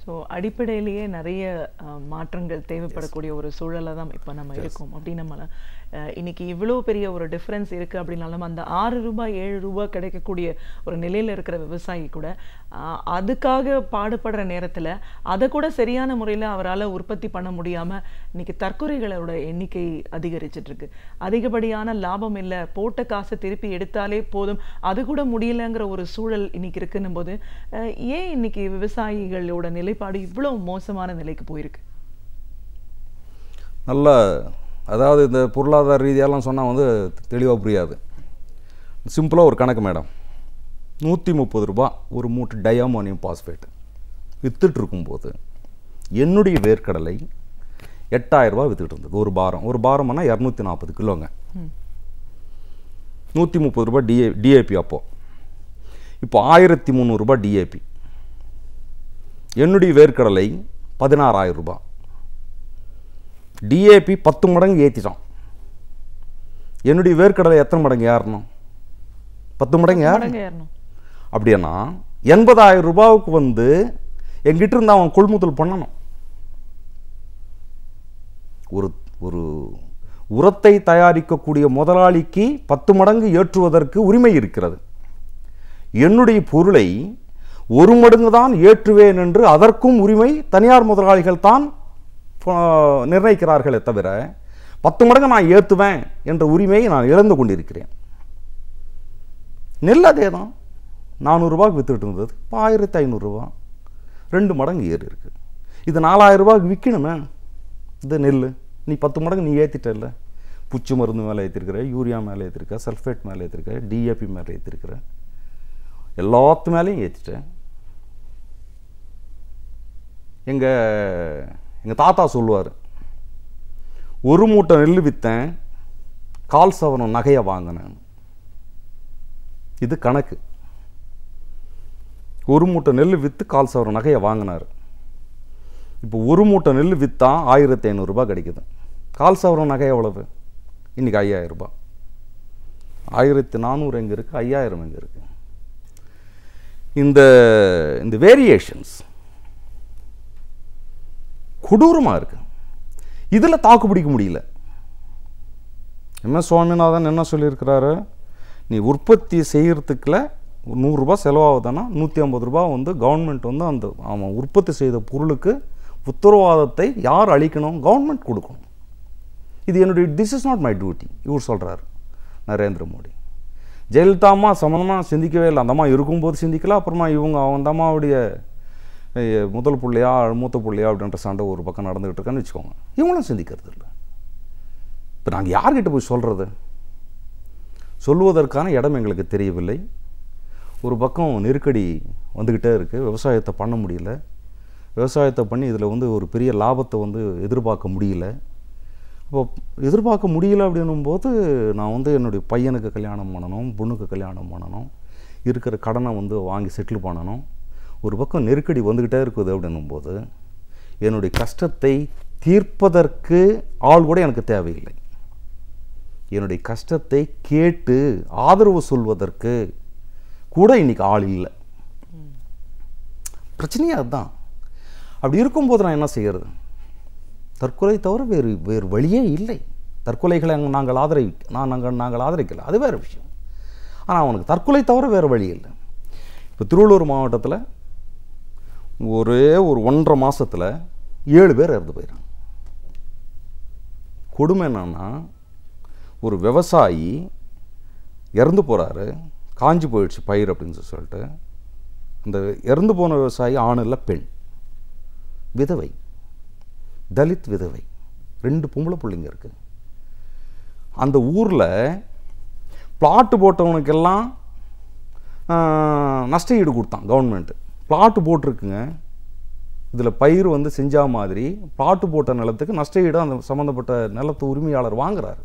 ஸோ அடிப்படையிலேயே நிறைய மாற்றங்கள் தேவைப்படக்கூடிய ஒரு சூழலை தான் இப்போ நம்ம இருக்கோம். அப்படி நம்ம இன்னைக்கு இவ்வளோ பெரிய ஒரு டிஃப்ரென்ஸ் இருக்குது அப்படின்னாலும் அந்த 6 ரூபாய் 7 ரூபாய் கிடைக்கக்கூடிய ஒரு நிலையில் இருக்கிற விவசாயி கூட அதுக்காக பாடுபடுற நேரத்தில் அதை கூட சரியான முறையில் அவரால் உற்பத்தி பண்ண முடியாமல் இன்னைக்கு தற்கொலைகளோட எண்ணிக்கை அதிகரிச்சிட்ருக்கு. அதிகப்படியான லாபம் இல்லை, போட்ட காசை திருப்பி எடுத்தாலே போதும், அது கூட முடியலைங்கிற ஒரு சூழல் இன்னைக்கு இருக்குன்னும் போது ஏன் இன்னைக்கு விவசாயிகளோட நிலைப்பாடு இவ்வளோ மோசமான நிலைக்கு போயிருக்கு? நல்ல அதாவது இந்த பொருளாதார ரீதியெல்லாம் சொன்னால் வந்து தெளிவாக புரியாது. சிம்பிளாக ஒரு கணக்கு மேடம், 130 ரூபா ஒரு மூட்டை டயாமோனியம் பாஸ்பேட் விற்றுட்டு இருக்கும்போது என்னுடைய வேர்க்கடலை 8000 ரூபா விற்றுட்டு இருந்தது. ஒரு பாரம்னா 240 கிலோங்க. 130 ரூபா டிஏபி அப்போது. இப்போ 1300 ரூபா டிஏபி. என்னுடைய வேர்க்கடலை 16,000 ரூபாய். டிஏபி 10 மடங்கு ஏற்றிட்டான். என்னுடைய வேர்க்கடலை எத்தனை மடங்கு ஏறணும்? 10 மடங்கு ஏறணும். அப்படின்னா 80,000 ரூபாவுக்கு வந்து எங்கிட்ட இருந்து அவன் கொள்முதல் பண்ணணும். ஒரு ஒரு உரத்தை தயாரிக்கக்கூடிய முதலாளிக்கு 10 மடங்கு ஏற்றுவதற்கு உரிமை இருக்கிறது. என்னுடைய பொருளை 1 மடங்கு தான் ஏற்றுவேன் என்று அதற்கும் உரிமை தனியார் முதலாளிகள் தான் நிர்ணயிக்கிறார்களே தவிர 10 மடங்கு நான் ஏற்றுவேன் என்ற உரிமையை நான் இழந்து கொண்டிருக்கிறேன். நெல் அதே தான். 400 ரூபாய்க்கு வித்துட்டு இருந்தது, இப்போ 1,500 ரூபா, 2 மடங்கு ஏறி இருக்கு. இது 4,000 ரூபாய்க்கு விற்கணுமே. இது நெல் நீ 10 மடங்கு நீ ஏற்றிட்ட இல்லை. பூச்சி மருந்து மேலே ஏற்றிருக்கிற, யூரியா மேலே ஏற்றிருக்க, சல்ஃபேட் மேலே ஏற்றிருக்க, டிஏபி மேலே ஏற்றிருக்கிற, எல்லாத்து மேலேயும் ஏற்றிட்டேன். எங்கள் தாத்தா சொல்லுவார், 1 மூட்டை நெல் விற்றேன், 1/4 சவரம் நகையை வாங்கினேன். இது கணக்கு. 1 மூட்டை நெல் விற்று 1/4 சவரம் நகையை வாங்கினார். இப்போ 1 மூட்டை நெல் விற்றா 1,500 ரூபாய் கிடைக்குது. 1/4 சவரம் நகை எவ்வளவு? இன்றைக்கி 5,000 ரூபாய். 1,400 எங்கே இருக்குது, 5,000 எங்கே இருக்குது? இந்த வேரியேஷன்ஸ் கொடூரமாக இருக்கு. இதில் தாக்கு பிடிக்க முடியல. எம்எஸ் சுவாமிநாதன் என்ன சொல்லியிருக்கிறாரு, நீ உற்பத்தி செய்கிறதுக்குள்ள 100 ரூபாய் செலவாகுதுன்னா 150 ரூபாய் வந்து கவர்மெண்ட் வந்து அந்த அவன் உற்பத்தி செய்த பொருளுக்கு உத்தரவாதத்தை யார் அளிக்கணும்? கவர்மெண்ட் கொடுக்கணும். இது என்னுடைய this is not my duty இவர் சொல்கிறார் நரேந்திர மோடி. ஜெயலலிதா அம்மா சமமாக சிந்திக்கவே இல்லை. அந்த அம்மா இருக்கும்போது சிந்திக்கல. அப்புறமா இவங்க அந்த அம்மாவுடைய முதல் பிள்ளையா மூத்த பிள்ளையா அப்படின்ற சண்டை ஒரு பக்கம் நடந்துகிட்டு இருக்கான்னு வச்சுக்கோங்க. இவங்களும் சிந்திக்கிறது இல்லை. இப்போ நாங்கள் யார்கிட்ட போய் சொல்கிறது? சொல்லுவதற்கான இடம் எங்களுக்கு தெரியவில்லை. ஒரு பக்கம் நெருக்கடி வந்துக்கிட்டே இருக்குது. விவசாயத்தை பண்ண முடியல. விவசாயத்தை பண்ணி இதில் வந்து ஒரு பெரிய லாபத்தை வந்து எதிர்பார்க்க முடியல. இப்போ எதிர்பார்க்க முடியல அப்படின்னும்போது நான் வந்து என்னுடைய பையனுக்கு கல்யாணம் பண்ணணும், பொண்ணுக்கு கல்யாணம் பண்ணணும், இருக்கிற கடனை வந்து வாங்கி செட்டில் பண்ணணும். ஒரு பக்கம் நெருக்கடி வந்துக்கிட்டே இருக்குது அப்படின்னும்போது என்னுடைய கஷ்டத்தை தீர்ப்பதற்கு ஆள் கூட எனக்கு தேவையில்லை. என்னுடைய கஷ்டத்தை கேட்டு ஆதரவு சொல்வதற்கு கூட இன்னைக்கு ஆள் இல்லை. பிரச்சனையே அதுதான். அப்படி இருக்கும்போது நான் என்ன செய்கிறது? தற்கொலை தவிர வேறு வழியே இல்லை. தற்கொலைகளை நாங்கள் ஆதரிக்கலை, அது வேறு விஷயம். ஆனால் அவனுக்கு தற்கொலை தவிர வேறு வழி இல்லை. இப்போ திருவள்ளூர் மாவட்டத்தில் ஒரே ஒரு 1.5 மாதத்தில் 7 பேர் இறந்து போயிடுறாங்க. கொடுமை என்னன்னா, ஒரு விவசாயி இறந்து போகிறாரு, காஞ்சி போயிடுச்சு பயிர் அப்படின்னு சொல்லிட்டு. இந்த இறந்து போன விவசாயி ஆண் இல்லை, பெண், விதவை, தலித் விதவை, 2 பொம்பளை பிள்ளைங்க இருக்குது. அந்த ஊரில் பிளாட்டு போட்டவனுக்கெல்லாம் நஷ்ட ஈடு கொடுத்தான் கவர்மெண்ட்டு. பிளாட்டு போட்டிருக்குங்க, இதில் பயிர் வந்து செஞ்சா மாதிரி பிளாட்டு போட்ட நிலத்துக்கு நஷ்ட ஈடு அந்த சம்மந்தப்பட்ட நிலத்து உரிமையாளர் வாங்குறாரு.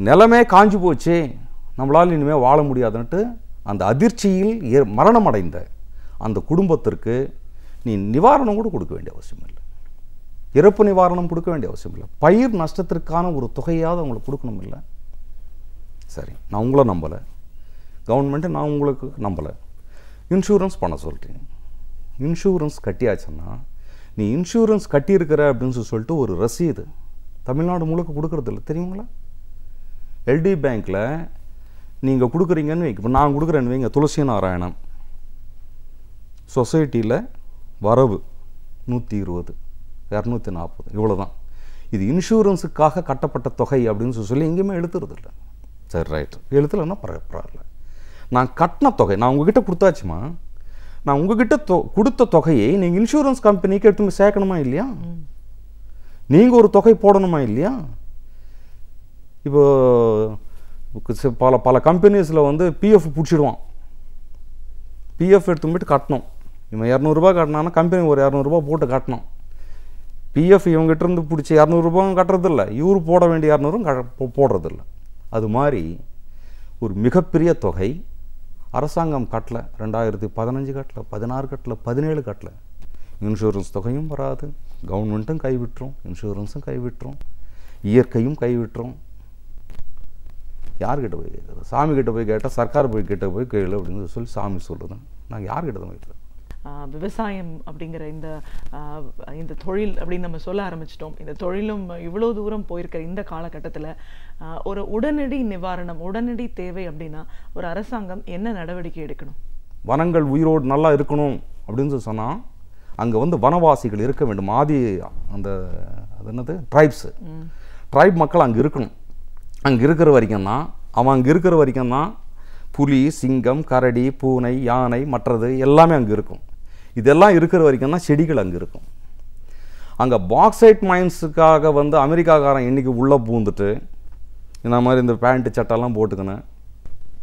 நிலமே காஞ்சி போச்சு, நம்மளால் இனிமேல் வாழ முடியாதுன்ட்டு அந்த அதிர்ச்சியில் மரணம் அடைந்த அந்த குடும்பத்திற்கு நீ நிவாரணம் கூட கொடுக்க வேண்டிய அவசியம் இல்லை. இறப்பு நிவாரணம் கொடுக்க வேண்டிய அவசியம் இல்லை. பயிர் நஷ்டத்திற்கான ஒரு தொகையாவது அவங்களுக்கு கொடுக்கணும் இல்லை. சரி, நான் உங்களை நம்பலை, கவர்மெண்ட்டு நான் உங்களுக்கு நம்பலை, இன்சூரன்ஸ் பண்ண சொல்கிறீங்க. இன்சூரன்ஸ் கட்டியாச்சுன்னா நீ இன்சூரன்ஸ் கட்டியிருக்கிற அப்படின்னு சொல்லிட்டு ஒரு ரசீது தமிழ்நாடு முழுக்க கொடுக்கறது இல்லை, தெரியுங்களா? எல்டி பேங்க்கில் நீங்கள் கொடுக்குறீங்கன்னு வைக்க, இப்போ நான் கொடுக்குறேன்னு வைங்க, துளசி நாராயணன் சொசைட்டியில் வரவு 120, 240 இவ்வளோ தான். இது இன்சூரன்ஸுக்காக கட்டப்பட்ட தொகை அப்படின்னு சொல்லி எங்கேயுமே எழுத்துறது இல்லை. சரி, ரைட்டு, எழுத்துலன்னா பரவாயில்ல. நான் கட்டின தொகை நான் உங்ககிட்ட கொடுத்தாச்சுமா, நான் உங்ககிட்ட கொடுத்த தொகையை நீங்கள் இன்சூரன்ஸ் கம்பெனிக்கு எடுத்து போய் சேர்க்கணுமா இல்லையா? நீங்கள் ஒரு தொகை போடணுமா இல்லையா? இப்போ பல கம்பெனிஸில் வந்து பிஎஃப் பிடிச்சிடுவான். பிஎஃப் எடுத்து போய்ட்டு கட்டணும். இவன் 200 ரூபாய் கட்டினான்னா கம்பெனி ஒரு 200 ரூபாய் போட்டு கட்டணும். பிஎஃப் இவங்ககிட்ட இருந்து பிடிச்சி 200 ரூபாயும் கட்டுறதில்ல, இவரு போட வேண்டிய 200 போடுறதில்ல. அது மாதிரி ஒரு மிகப்பெரிய தொகை அரசாங்கம் கட்டல, 2015 கட்டல, 16 கட்டல, 17 கட்டல. இன்சூரன்ஸ் தொகையும் வராது, கவர்மெண்ட்டும் கைவிட்டுரும், இன்சூரன்ஸும் கைவிட்டுரும், இயற்கையும் கைவிட்டுரும். யார்கிட்ட போய் கேட்குறது? சாமி கிட்ட போய் கேட்டால் சர்க்கார் போய் கிட்ட போய் கேளு அப்படின்னு சொல்லி சாமி சொல்லுது. நாங்கள் யார்கிட்ட தான் போய்க்கிறோம்? விவசாயம் அப்படிங்கிற இந்த தொழில் அப்படின்னு நம்ம சொல்ல ஆரம்பிச்சிட்டோம். இந்த தொழிலும் இவ்வளோ தூரம் போயிருக்கிற இந்த காலகட்டத்தில் ஒரு உடனடி நிவாரணம், உடனடி தேவை அப்படின்னா ஒரு அரசாங்கம் என்ன நடவடிக்கை எடுக்கணும்? வனங்கள் உயிரோடு நல்லா இருக்கணும் அப்படின்னு சொன்னால் அங்கே வந்து வனவாசிகள் இருக்க வேண்டும். ஆதி அந்த அது என்னது ட்ரைப் மக்கள் அங்கே இருக்கணும். அங்கே இருக்கிற வரைக்கும் தான் அங்கே இருக்கிற வரைக்கும் தான் புலி, சிங்கம், கரடி, பூனை, யானை மற்றது எல்லாமே அங்கே இருக்கும். இதெல்லாம் இருக்கிற வரைக்கும் தான் செடிகள் அங்கே இருக்கும். அங்கே பாக்சைட் மைன்ஸுக்காக வந்து அமெரிக்காக்காரன் இன்றைக்கி உள்ளே பூந்துட்டு இந்த மாதிரி இந்த பேண்ட்டு சட்டெல்லாம் போட்டுக்கினேன்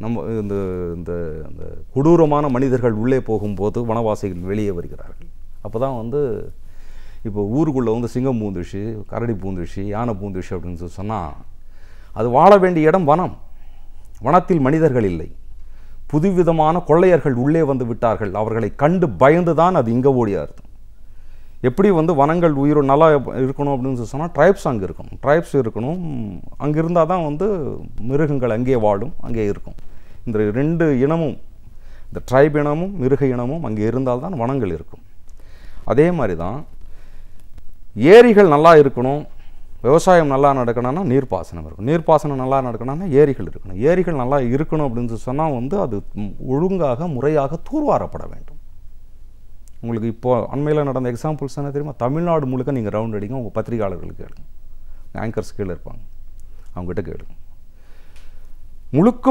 நம்ம இந்த இந்த இந்த கொடூரமான மனிதர்கள் உள்ளே போகும்போது வனவாசிகள் வெளியே வருகிறார்கள். அப்போ தான் வந்து இப்போ ஊருக்குள்ளே வந்து சிங்கம் பூந்துச்சு, கரடி பூந்துச்சு, யானை பூந்துச்சு அப்படின்னு சொன்னால் அது வாழ வேண்டிய இடம் வனம். வனத்தில் மனிதர்கள் இல்லை. புதுவிதமான கொள்ளையர்கள் உள்ளே வந்து விட்டார்கள். அவர்களை கண்டு பயந்து தான் அது இங்கே ஓடியாருது. எப்படி வந்து வனங்கள் உயிரோடு நல்லா இருக்கணும் அப்படின்னு சொன்னால் ட்ரைப்ஸ் அங்கே இருக்கணும், ட்ரைப்ஸ் இருக்கணும். அங்கே இருந்தால் தான் வந்து மிருகங்கள் அங்கே வாழும், அங்கே இருக்கும். இந்த 2 இனமும், இந்த ட்ரைப் இனமும் மிருக இனமும் அங்கே இருந்தால்தான் வனங்கள் இருக்கும். அதே மாதிரி தான் ஏரிகள் நல்லா இருக்கணும், விவசாயம் நல்லா நடக்கணும்னா நீர்ப்பாசனம் இருக்கும், நீர்ப்பாசனம் நல்லா நடக்கணும்னா ஏரிகள் இருக்கணும், ஏரிகள் நல்லா இருக்கணும் அப்படின்னு சொன்னால் வந்து அது ஒழுங்காக முறையாக தூர்வாரப்பட வேண்டும். உங்களுக்கு இப்போ அண்மையில் நடந்த எக்ஸாம்பிள்ஸ் என்ன தெரியுமா? தமிழ்நாடு முழுக்க நீங்கள் ரவுண்ட் அடிங்க, உங்கள் பத்திரிகையாளர்களுக்கு கேளுங்க, ஆங்கர்ஸ் கீழே இருப்பாங்க, அவங்ககிட்ட கேளுங்க.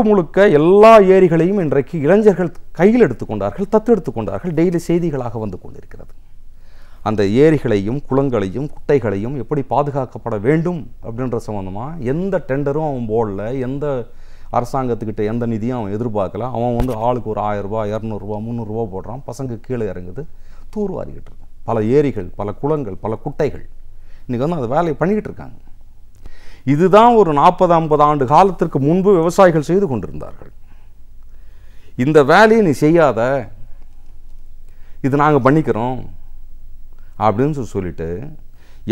முழுக்க எல்லா ஏரிகளையும் இன்றைக்கு இளைஞர்கள் கையில் எடுத்துக்கொண்டார்கள், தத்தெடுத்துக்கொண்டார்கள். டெய்லி செய்திகளாக வந்து கொண்டிருக்கிறது. அந்த ஏரிகளையும் குளங்களையும் குட்டைகளையும் எப்படி பாதுகாக்கப்பட வேண்டும் அப்படின்ற சம்பந்தமாக எந்த டெண்டரும் அவன் போடல, எந்த அரசாங்கத்துக்கிட்ட எந்த நிதியும் அவன் எதிர்பார்க்கல. அவன் வந்து ஆளுக்கு ஒரு 1000 ரூபா, 200 ரூபா, 300 ரூபா போடுறான். பசங்க கீழே இறங்குது, தூர்வாரிக்கிட்டு இருக்கான். பல ஏரிகள், பல குளங்கள், பல குட்டைகள் இன்றைக்கி வந்து அந்த வேலையை பண்ணிக்கிட்டு இருக்காங்க. இதுதான் ஒரு 40-50 ஆண்டு காலத்திற்கு முன்பு விவசாயிகள் செய்து கொண்டிருந்தார்கள். இந்த வேலையை நீ செய்யாத, இது நாங்கள் பண்ணிக்கிறோம் அப்படின்னு சொல்லிட்டு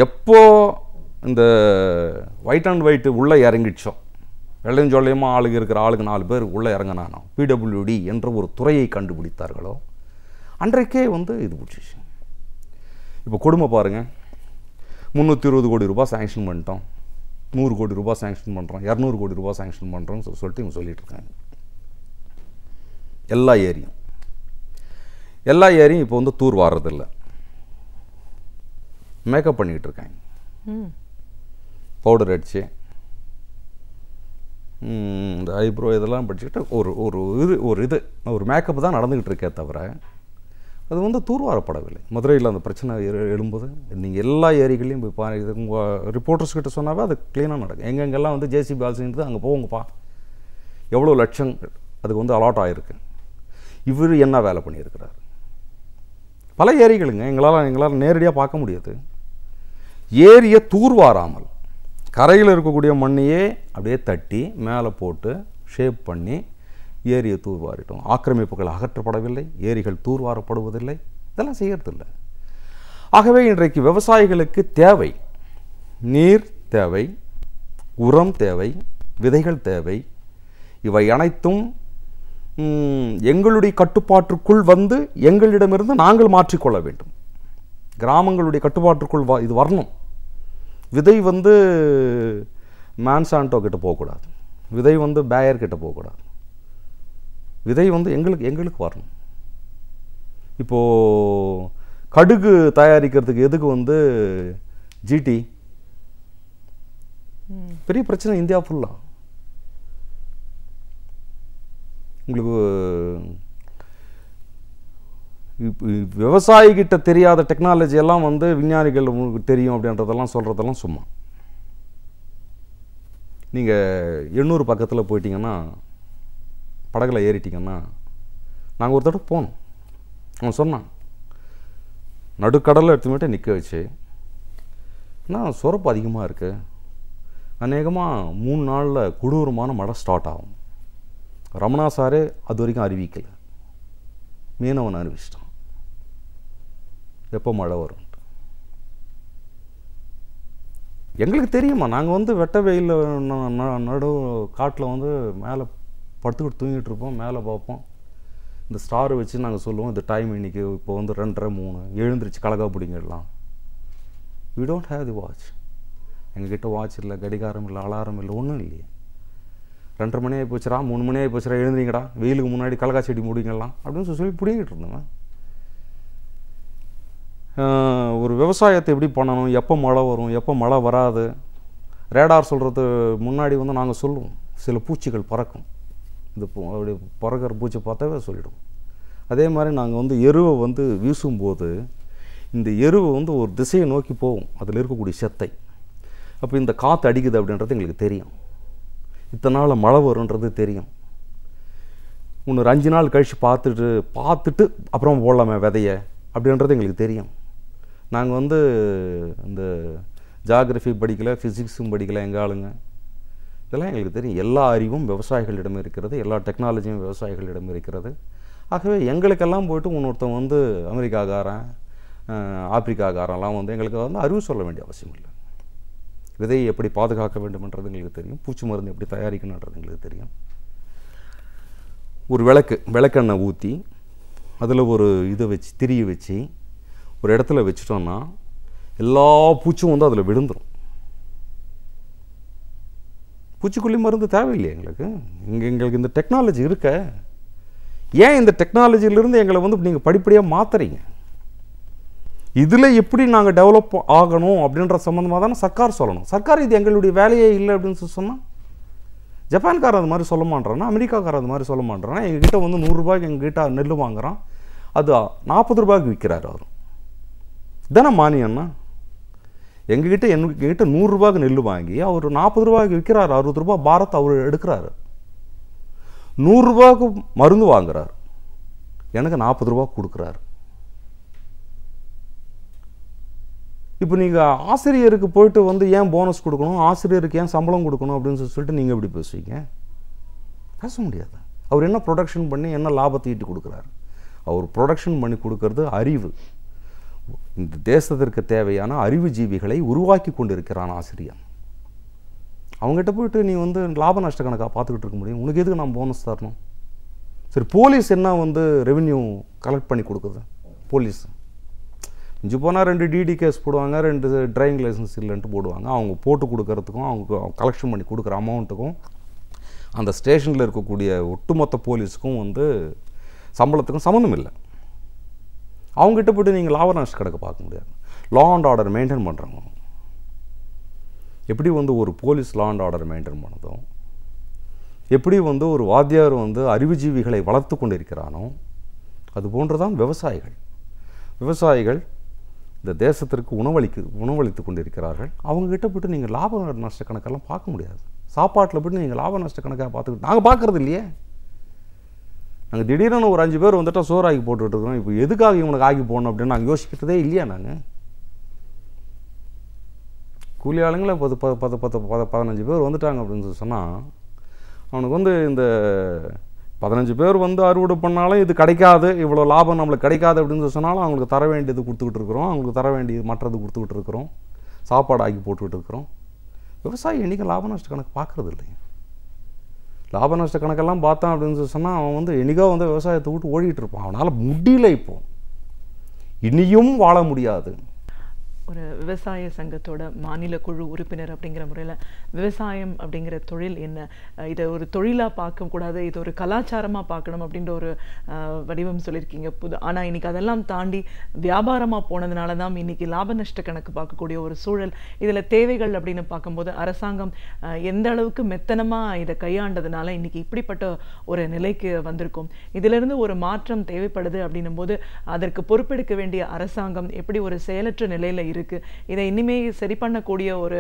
எப்போ இந்த ஒயிட் அண்ட் ஒயிட் உள்ளே இறங்கிடுச்சோம், வெள்ளையும் சொல்லியமாக ஆளுக்கு இருக்கிற ஆளுக்கு 4 பேர் உள்ளே இறங்கினானோ, பிடபிள்யூடி என்ற ஒரு துறையை கண்டுபிடித்தார்களோ அன்றைக்கே வந்து இது பிடிச்சிச்சு. இப்போ கொடுமை பாருங்கள், 320 கோடி ரூபாய் சேங்ஷன் பண்ணிட்டோம், 100 கோடி ரூபாய் சேங்ஷன் பண்ணுறோம், 200 கோடி ரூபாய் சேங்ஷன் பண்ணுறோம்னு சொல்லிட்டு இவங்க சொல்லிட்டு இருக்காங்க. எல்லா ஏரியும் இப்போ வந்து தூர் வாரதில்லை, மேக்கப் பண்ணிக்கிட்டு இருக்காங்க. பவுடர் அடித்து இந்த ஐப்ரோ இதெல்லாம் படிச்சுக்கிட்டு ஒரு மேக்கப் தான் நடந்துக்கிட்டு இருக்கே தவிர அது வந்து தூர்வாரப்படவில்லை. மதுரையில் அந்த பிரச்சனை எழும்போது நீங்கள் எல்லா ஏரிகளையும் போய் பாருங்க, உங்கள் ரிப்போர்ட்டர்ஸ் கிட்ட சொன்னாவே அது க்ளீனாக நடக்கும். எங்கெங்கெல்லாம் வந்து ஜேசிபி ஆல்சின்றது அங்கே போங்கப்பா, எவ்வளோ லட்சங்கள் அதுக்கு வந்து அலாட் ஆகிருக்கு. இவர் என்ன வேலை பண்ணியிருக்கிறார்? பல ஏரிகளுங்க எங்களால் நேரடியாக பார்க்க முடியாது. ஏரியை தூர்வாராமல் கரையில் இருக்கக்கூடிய மண்ணையே அப்படியே தட்டி மேலே போட்டு ஷேப் பண்ணி ஏரியை தூர்வாரிட்டோம். ஆக்கிரமிப்புகள் அகற்றப்படவில்லை, ஏரிகள் தூர்வாரப்படுவதில்லை, இதெல்லாம் செய்யறதில்லை. ஆகவே இன்றைக்கு விவசாயிகளுக்கு தேவை, நீர் தேவை, உரம் தேவை, விதைகள் தேவை. இவை அனைத்தும் எங்களுடைய கட்டுப்பாட்டுக்குள் வந்து எங்களிடமிருந்து நாங்கள் மாற்றிக்கொள்ள வேண்டும். கிராமங்களுடைய கட்டுப்பாட்டுக்குள் இது வரணும். விதை வந்து மான்சான்டோ கிட்ட போகக்கூடாது, விதை வந்து பேயர் கிட்ட போகக்கூடாது, விதை வந்து எங்களுக்கு வரணும். இப்போது கடுகு தயாரிக்கிறதுக்கு எதுக்கு வந்து ஜிடி பெரிய பிரச்சனை இந்தியா ஃபுல்லாக. உங்களுக்கு விவசாயிகிட்ட தெரியாத டெக்னாலஜி எல்லாம் வந்து விஞ்ஞானிகள் உங்களுக்கு தெரியும் அப்படின்றதெல்லாம் சொல்கிறதெல்லாம் சும்மா. நீங்கள் 800 பக்கத்தில் போயிட்டீங்கன்னா, படகுல ஏறிட்டிங்கன்னா, நாங்கள் ஒரு தடவை போனோம். அவன் சொன்னான், நடுக்கடலில் எடுத்து மட்டும் நிற்க வச்சு, ஆனால் சுரப்பு அதிகமாக இருக்குது, அநேகமாக 3 நாளில் கொடூரமான மழை ஸ்டார்ட் ஆகும், ரமணா சாரே அது வரைக்கும் அறிவிக்கலை, மீனவன் அறிவிச்சிட்டான் எப்போ மழை வரும். எங்களுக்கு தெரியுமா, நாங்கள் வந்து வெட்ட வெயில் நடு காட்டில் வந்து மேலே படுத்துக்கிட்டு தூங்கிட்டு இருப்போம், மேலே பார்ப்போம், இந்த ஸ்டாரை வச்சு நாங்கள் சொல்லுவோம் இந்த டைம் இன்றைக்கி இப்போ வந்து 2:30 3 எழுந்திரிச்சு கலகா பிடிங்கிடலாம். We don't have the watch. எங்ககிட்ட வாட்ச் இல்லை, கடிகாரம் இல்லை, அலாரம் இல்லை, ஒன்றும் இல்லையே. 2:30 மணி ஆகி போச்சுரா, 3 மணி ஆகி போச்சுரா, எழுந்திரிங்கடா, வெயிலுக்கு முன்னாடி கலகா செடி முடிங்கலாம் அப்படின்னு சொல்லி பிடிங்கிட்டு இருந்தோம். ஒரு விவசாயத்தை எப்படி பண்ணணும், எப்போ மழை வரும், எப்போ மழை வராது, ரேடார் சொல்கிறது முன்னாடி வந்து நாங்கள் சொல்லுவோம். சில பூச்சிகள் பறக்கும், இந்த அப்படி பறக்கிற பூச்சி பார்த்தாவே சொல்லிவிடும். அதே மாதிரி நாங்கள் வந்து எருவை வந்து வீசும்போது இந்த எருவை வந்து ஒரு திசையை நோக்கி போகும், அதில் இருக்கக்கூடிய செத்தை. அப்போ இந்த காற்று அடிக்குது அப்படின்றது எங்களுக்கு தெரியும், இத்தனை நாள் மழை வருன்றது தெரியும். இன்னொரு 5 நாள் கழித்து பார்த்துட்டு அப்புறம் போடலாமே விதைய அப்படின்றது எங்களுக்கு தெரியும். நாங்கள் வந்து இந்த ஜியாகிரஃபி படிக்கலை, ஃபிசிக்ஸும் படிக்கலை எங்கள் ஆளுங்க. இதெல்லாம் எங்களுக்கு தெரியும். எல்லா அறிவும் விவசாயிகளிடம் இருக்கிறது, எல்லா டெக்னாலஜியும் விவசாயிகளிடம் இருக்கிறது. ஆகவே எங்களுக்கெல்லாம் போய்ட்டு இன்னொருத்தன் வந்து அமெரிக்காக்காரன் ஆப்பிரிக்காக்காரெல்லாம் வந்து எங்களுக்கு வந்து அறிவு சொல்ல வேண்டிய அவசியம் இல்லை. விதையை எப்படி பாதுகாக்க வேண்டும்ன்றது எங்களுக்கு தெரியும், பூச்சி மருந்து எப்படி தயாரிக்கணுன்றது எங்களுக்கு தெரியும். ஒரு விளக்கெண்ணெய் ஊற்றி அதில் ஒரு இதை வச்சு திரியை வச்சு ஒரு இடத்துல வச்சுட்டோன்னா எல்லா பூச்சும் வந்து அதில் விழுந்துடும். பூச்சிக்கொல்லி மருந்து தேவையில்லையே எங்களுக்கு. எங்களுக்கு இந்த டெக்னாலஜி இருக்க, ஏன் இந்த டெக்னாலஜியிலிருந்து எங்களை வந்து நீங்கள் படிப்படியாக மாற்றுறீங்க? இதில் எப்படி நாங்கள் டெவலப் ஆகணும் அப்படின்ற சம்மந்தமாக தானே சர்க்கார் சொல்லணும். சர்க்கார் இது எங்களுடைய வேலையே இல்லை அப்படின்னு சொன்னால், ஜப்பான்காரன் அது மாதிரி சொல்ல மாட்டான்னா, அமெரிக்காக்காரன் அது மாதிரி சொல்ல மாட்டான்னா, எங்ககிட்ட வந்து 100 ரூபாய்க்கு எங்ககிட்ட நெல் வாங்குகிறான், அது 40 ரூபாய்க்கு விற்கிறார் அவர். தானே மானியம்னா? எங்ககிட்ட 100 ரூபாய்க்கு நெல் வாங்கி அவர் 40 ரூபாய்க்கு விற்கிறார், 60 ரூபாய் பாரத் அவர் எடுக்கிறாரு. 100 ரூபாய்க்கு மருந்து வாங்குறார், எனக்கு 40 ரூபா கொடுக்குறாரு. இப்போ நீங்கள் ஆசிரியருக்கு போயிட்டு வந்து ஏன் போனஸ் கொடுக்கணும், ஆசிரியருக்கு ஏன் சம்பளம் கொடுக்கணும் அப்படின்னு சொல்லிட்டு நீங்கள் எப்படி பேசுவீங்க? பேச முடியாது. அவர் என்ன ப்ரொடக்ஷன் பண்ணி என்ன லாபத்தை ஈட்டி கொடுக்குறாரு? அவர் ப்ரொடக்ஷன் பண்ணி கொடுக்கறது அறிவு. இந்த தேசத்திற்கு தேவையான அறிவுஜீவிகளை உருவாக்கி கொண்டிருக்கிறான் ஆசிரியன். அவங்ககிட்ட போயிட்டு நீ வந்து லாப நஷ்ட கணக்காக பார்த்துக்கிட்டு இருக்க முடியும்? உனக்கு எதுக்கு நான் போனஸ் தரணும்? சரி, போலீஸ் என்ன வந்து ரெவென்யூ கலெக்ட் பண்ணி கொடுக்குது? போலீஸ் இஞ்சி போனால் 2 டிடி கேஸ் போடுவாங்க, 2 டிரைவிங் லைசன்ஸ் இல்லைன்ட்டு போடுவாங்க. அவங்க போட்டு கொடுக்கறதுக்கும் அவங்க கலெக்ஷன் பண்ணி கொடுக்குற அமௌண்ட்டுக்கும் அந்த ஸ்டேஷனில் இருக்கக்கூடிய ஒட்டுமொத்த போலீஸுக்கும் வந்து சம்பளத்துக்கும் சம்மந்தம் இல்லை. அவங்ககிட்ட போய்ட்டு நீங்கள் லாப நஷ்ட கணக்கு பார்க்க முடியாது. லா அண்ட் ஆர்டர் மெயின்டைன் பண்ணுறாங்க. எப்படி வந்து ஒரு police law and order maintain பண்ணதோ, எப்படி வந்து ஒரு வாத்தியார் வந்து அறிவுஜீவிகளை வளர்த்து கொண்டு இருக்கிறானோ, அது போன்றுதான் விவசாயிகள். விவசாயிகள் இந்த தேசத்திற்கு உணவளித்து கொண்டிருக்கிறார்கள். அவங்ககிட்ட போய்ட்டு நீங்கள் லாப நஷ்ட கணக்கெல்லாம் பார்க்க முடியாது. சாப்பாட்டில் போய்ட்டு நீங்கள் லாப நஷ்ட கணக்காக பார்த்துக்கிட்டு நாங்கள் பார்க்குறது இல்லையே. நாங்கள் திடீர்னு ஒரு 5 பேர் வந்துட்டால் சோறு ஆக்கி போட்டுக்கிட்டு இருக்கோம். இப்போ எதுக்காக இவனுக்கு ஆக்கி போடணும் அப்படின்னு நாங்கள் யோசிக்கிறதே இல்லையா? நாங்கள் கூலி ஆளுங்களே 15 பேர் வந்துட்டாங்க அப்படின்னு சொன்னால், அவனுக்கு வந்து இந்த 15 பேர் வந்து அறுவடை பண்ணாலும் இது கிடைக்காது, இவ்வளோ லாபம் நம்மளுக்கு கிடைக்காது அப்படின்னு சொன்னாலும் அவங்களுக்கு தர வேண்டியது கொடுத்துக்கிட்டு இருக்கிறோம், அவங்களுக்கு தர வேண்டியது மற்றது கொடுத்துக்கிட்டு இருக்கிறோம், சாப்பாடு ஆக்கி போட்டுக்கிட்டு இருக்கிறோம். விவசாயி என்றைக்கு லாப நஷ்ட கணக்கு பார்க்குறது இல்லைங்க. லாப நஷ்ட கணக்கெல்லாம் பார்த்தான் அப்படின்னு சொன்னால் அவன் வந்து என்னைக்கோ வந்து விவசாயத்தை விட்டு ஓடிட்டு இருப்பான். அவனால் முடியல, இப்போ இனியும் வாழ முடியாது. ஒரு விவசாய சங்கத்தோட மாநில குழு உறுப்பினர் அப்படிங்கிற முறையில் விவசாயம் அப்படிங்கிற தொழில் என்ன, இதை ஒரு தொழிலாக பார்க்கக்கூடாது, இது ஒரு கலாச்சாரமாக பார்க்கணும் அப்படின்ற ஒரு வடிவம் சொல்லியிருக்கீங்க. ஆனால் இன்னைக்கு அதெல்லாம் தாண்டி வியாபாரமாக போனதுனால தான் இன்னைக்கு லாப நஷ்ட கணக்கு பார்க்கக்கூடிய ஒரு சூழல். இதில் தேவைகள் அப்படின்னு பார்க்கும்போது அரசாங்கம் எந்த அளவுக்கு மெத்தனமாக இதை கையாண்டதுனால இன்னைக்கு இப்படிப்பட்ட ஒரு நிலைக்கு வந்திருக்கும். இதிலிருந்து ஒரு மாற்றம் தேவைப்படுது அப்படின்னும் போது அதற்கு பொறுப்பெடுக்க வேண்டிய அரசாங்கம் எப்படி ஒரு செயலற்ற நிலையில் இருக்கு, இதை இனிமே சரி பண்ணக்கூடிய ஒரு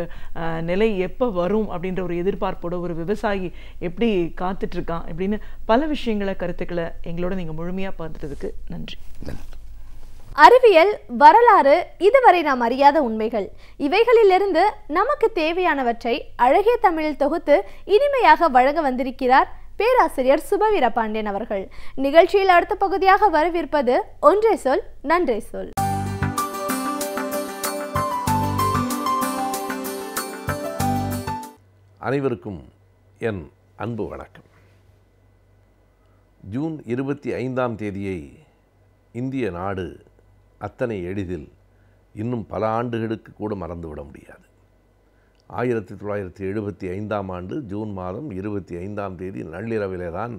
நிலை எப்போ வரும் அப்படின்ற ஒரு எதிர்பார்ப்போட ஒரு விவசாயி எப்படி காத்துட்டு இருக்கான் அப்படின்னு பல விஷயங்களை, கருத்துக்களை எங்களோட நீங்க முழுமையா பார்த்துட்டதுக்கு நன்றி. அறிவியல், வரலாறு, இதுவரை நாம் அறியாத உண்மைகள், இவைகளிலிருந்து நமக்கு தேவையானவற்றை அழகிய தமிழில் தொகுத்து இனிமையாக வழங்க வந்திருக்கிறார் பேராசிரியர் சுபவீரபாண்டியன் அவர்கள். நிகழ்ச்சியில் அடுத்த பகுதியாக வரவிருப்பது ஒன்றே சொல் நன்றே சொல். அனைவருக்கும் என் அன்பு வணக்கம். ஜூன் 25ஆம் தேதியை இந்திய நாடு அத்தனை எளிதில் இன்னும் பல ஆண்டுகளுக்கு கூட மறந்துவிட முடியாது. 1975ஆம் ஆண்டு ஜூன் மாதம் 25ஆம் தேதி நள்ளிரவிலே தான்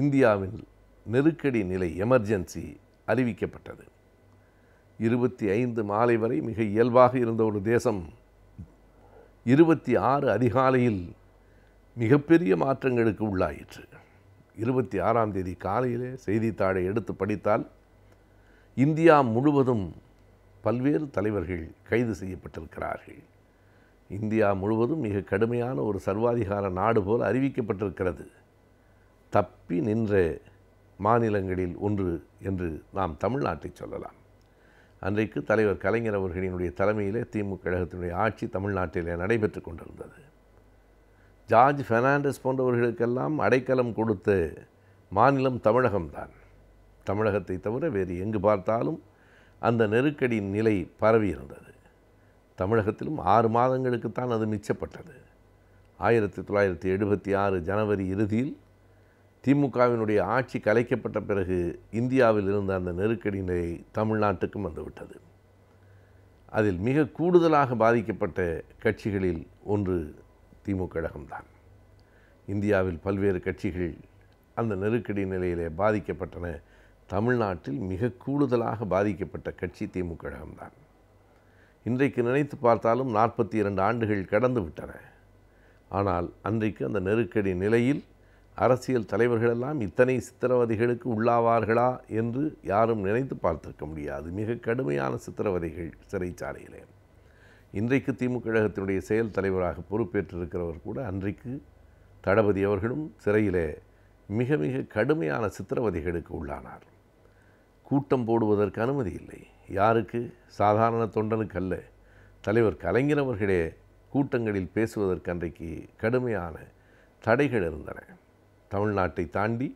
இந்தியாவில் நெருக்கடி நிலை எமர்ஜென்சி அறிவிக்கப்பட்டது. 25 மாலை வரை மிக இயல்பாக இருந்த ஒரு தேசம் 26 அதிகாலையில் மிகப்பெரிய மாற்றங்களுக்கு உள்ளாயிற்று. 26ஆம் தேதி காலையிலே செய்தித்தாளை எடுத்து படித்தால் இந்தியா முழுவதும் பல்வேறு தலைவர்கள் கைது செய்யப்பட்டிருக்கிறார்கள். இந்தியா முழுவதும் மிக கடுமையான ஒரு சர்வாதிகார நாடு போல் அறிவிக்கப்பட்டிருக்கிறது. தப்பி நின்ற மாநிலங்களில் ஒன்று என்று நாம் தமிழ்நாட்டை சொல்லலாம். அன்றைக்கு தலைவர் கலைஞர் அவர்களினுடைய தலைமையிலே திமுக கழகத்தினுடைய ஆட்சி தமிழ்நாட்டிலே நடைபெற்று கொண்டிருந்தது. ஜார்ஜ் பெர்னாண்டஸ் போன்றவர்களுக்கெல்லாம் அடைக்கலம் கொடுத்த மாநிலம் தமிழகம்தான். தமிழகத்தை தவிர வேறு எங்கு பார்த்தாலும் அந்த நெருக்கடி நிலை பரவி இருந்தது. தமிழகத்திலும் 6 மாதங்களுக்குத்தான் அது மிச்சப்பட்டது. 1976 ஜனவரி இறுதியில் திமுகவினுடைய ஆட்சி கலைக்கப்பட்ட பிறகு இந்தியாவில் இருந்த அந்த நெருக்கடி நிலை தமிழ்நாட்டுக்கும் வந்துவிட்டது. அதில் மிக கூடுதலாக பாதிக்கப்பட்ட கட்சிகளில் ஒன்று திமுக கழகம்தான். இந்தியாவில் பல்வேறு கட்சிகள் அந்த நெருக்கடி நிலையிலே பாதிக்கப்பட்டன. தமிழ்நாட்டில் மிக கூடுதலாக பாதிக்கப்பட்ட கட்சி திமுக கழகம்தான். இன்றைக்கு நினைத்து பார்த்தாலும் 42 ஆண்டுகள் கடந்து விட்டன. ஆனால் அன்றைக்கு அந்த நெருக்கடி நிலையில் அரசியல் தலைவர்களெல்லாம் இத்தனை சித்திரவதைகளுக்கு உள்ளாவார்களா என்று யாரும் நினைத்து பார்த்திருக்க முடியாது. மிக கடுமையான சித்திரவதைகள் சிறைச்சாலையிலே. இன்றைக்கு திமுக கழகத்தினுடைய செயல் தலைவராக பொறுப்பேற்றிருக்கிறவர் கூட அன்றைக்கு தளபதி அவர்களும் சிறையிலே மிக மிக கடுமையான சித்திரவதைகளுக்கு உள்ளானார். கூட்டம் போடுவதற்கு அனுமதி இல்லை. யாருக்கு? சாதாரண தொண்டனுக்கு அல்ல. தலைவர் கலைஞர் அவர்களே கூட்டங்களில் பேசுவதற்கு அன்றைக்கு கடுமையான தடைகள் இருந்தன. தமிழ்நாட்டை தாண்டி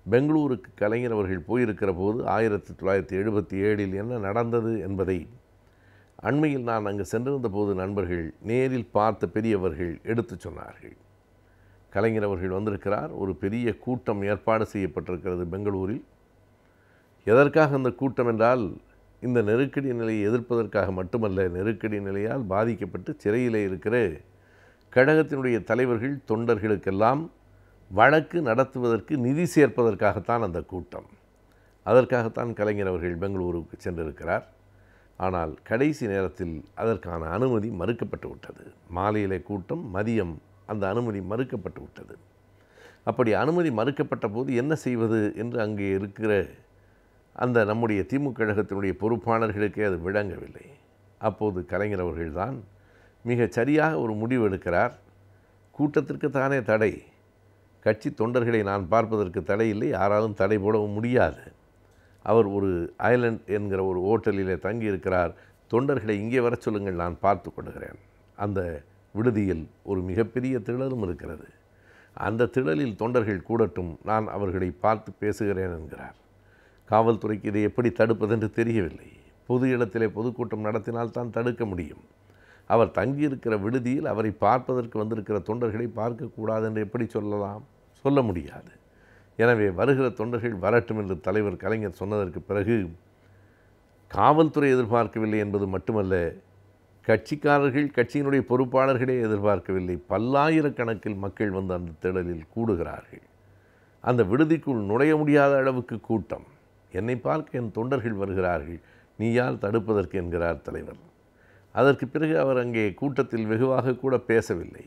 பெங்களூருக்கு கலைஞர் அவர்கள் போயிருக்கிற போது 1977இல் என்ன நடந்தது என்பதை அண்மையில் நான் அங்கு சென்றிருந்த போது நண்பர்கள் நேரில் பார்த்த பெரியவர்கள் எடுத்து சொன்னார்கள். கலைஞர் அவர்கள் வந்திருக்கிறார், ஒரு பெரிய கூட்டம் ஏற்பாடு செய்யப்பட்டிருக்கிறது பெங்களூரில். எதற்காக அந்த கூட்டம் என்றால் இந்த நெருக்கடி நிலையை எதிர்ப்பதற்காக மட்டுமல்ல, நெருக்கடி நிலையால் பாதிக்கப்பட்டு சிறையிலே இருக்கிற கழகத்தினுடைய தலைவர்கள் தொண்டர்களுக்கெல்லாம் வழக்கு நடத்துவதற்கு நிதி சேர்ப்பதற்காகத்தான் அந்த கூட்டம். அதற்காகத்தான் கலைஞர் அவர்கள் பெங்களூருக்கு சென்றிருக்கிறார். ஆனால் கடைசி நேரத்தில் அதற்கான அனுமதி மறுக்கப்பட்டு விட்டது. மாலையிலே கூட்டம், மதியம் அந்த அனுமதி மறுக்கப்பட்டு விட்டது. அப்படி அனுமதி மறுக்கப்பட்ட போது என்ன செய்வது என்று அங்கே இருக்கிற அந்த நம்முடைய திமுக கழகத்தினுடைய பொறுப்பாளர்களுக்கே அது விளங்கவில்லை. அப்போது கலைஞர் அவர்கள்தான் மிக சரியாக ஒரு முடிவு எடுக்கிறார். கூட்டத்திற்கு தானே தடை, கட்சி தொண்டர்களை நான் பார்ப்பதற்கு தடை இல்லை, யாராலும் தடை போடவும் முடியாது. அவர் ஒரு ஐலண்ட் என்கிற ஒரு ஹோட்டலிலே தங்கியிருக்கிறார். தொண்டர்களை இங்கே வர சொல்லுங்கள், நான் பார்த்து கொள்கிறேன். அந்த விடுதியில் ஒரு மிகப்பெரிய திடலும் இருக்கிறது. அந்த திடலில் தொண்டர்கள் கூடட்டும், நான் அவர்களை பார்த்து பேசுகிறேன் என்கிறார். காவல்துறைக்கு இதை எப்படி தடுப்பதென்று தெரியவில்லை. பொது இடத்திலே பொதுக்கூட்டம் நடத்தினால் தான் தடுக்க முடியும். அவர் தங்கியிருக்கிற விடுதியில் அவரை பார்ப்பதற்கு வந்திருக்கிற தொண்டர்களை பார்க்கக்கூடாது என்று எப்படி சொல்லலாம்? சொல்ல முடியாது. எனவே வருகிற தொண்டர்கள் வரட்டும் என்று தலைவர் கலைஞர் சொன்னதற்கு பிறகு காவல்துறை எதிர்பார்க்கவில்லை என்பது மட்டுமல்ல, கட்சிக்காரர்கள், கட்சியினுடைய பொறுப்பாளர்களே எதிர்பார்க்கவில்லை. பல்லாயிரக்கணக்கில் மக்கள் வந்து அந்த திடலில் கூடுகிறார்கள். அந்த விடுதிக்குள் நுழைய முடியாத அளவுக்கு கூட்டம். என்னை பார்க்க என் தொண்டர்கள் வருகிறார்கள், நீ யார் தடுப்பதற்கு என்கிறார் தலைவர். அதற்கு பிறகு அவர் அங்கே கூட்டத்தில் வெகுவாக கூட பேசவில்லை.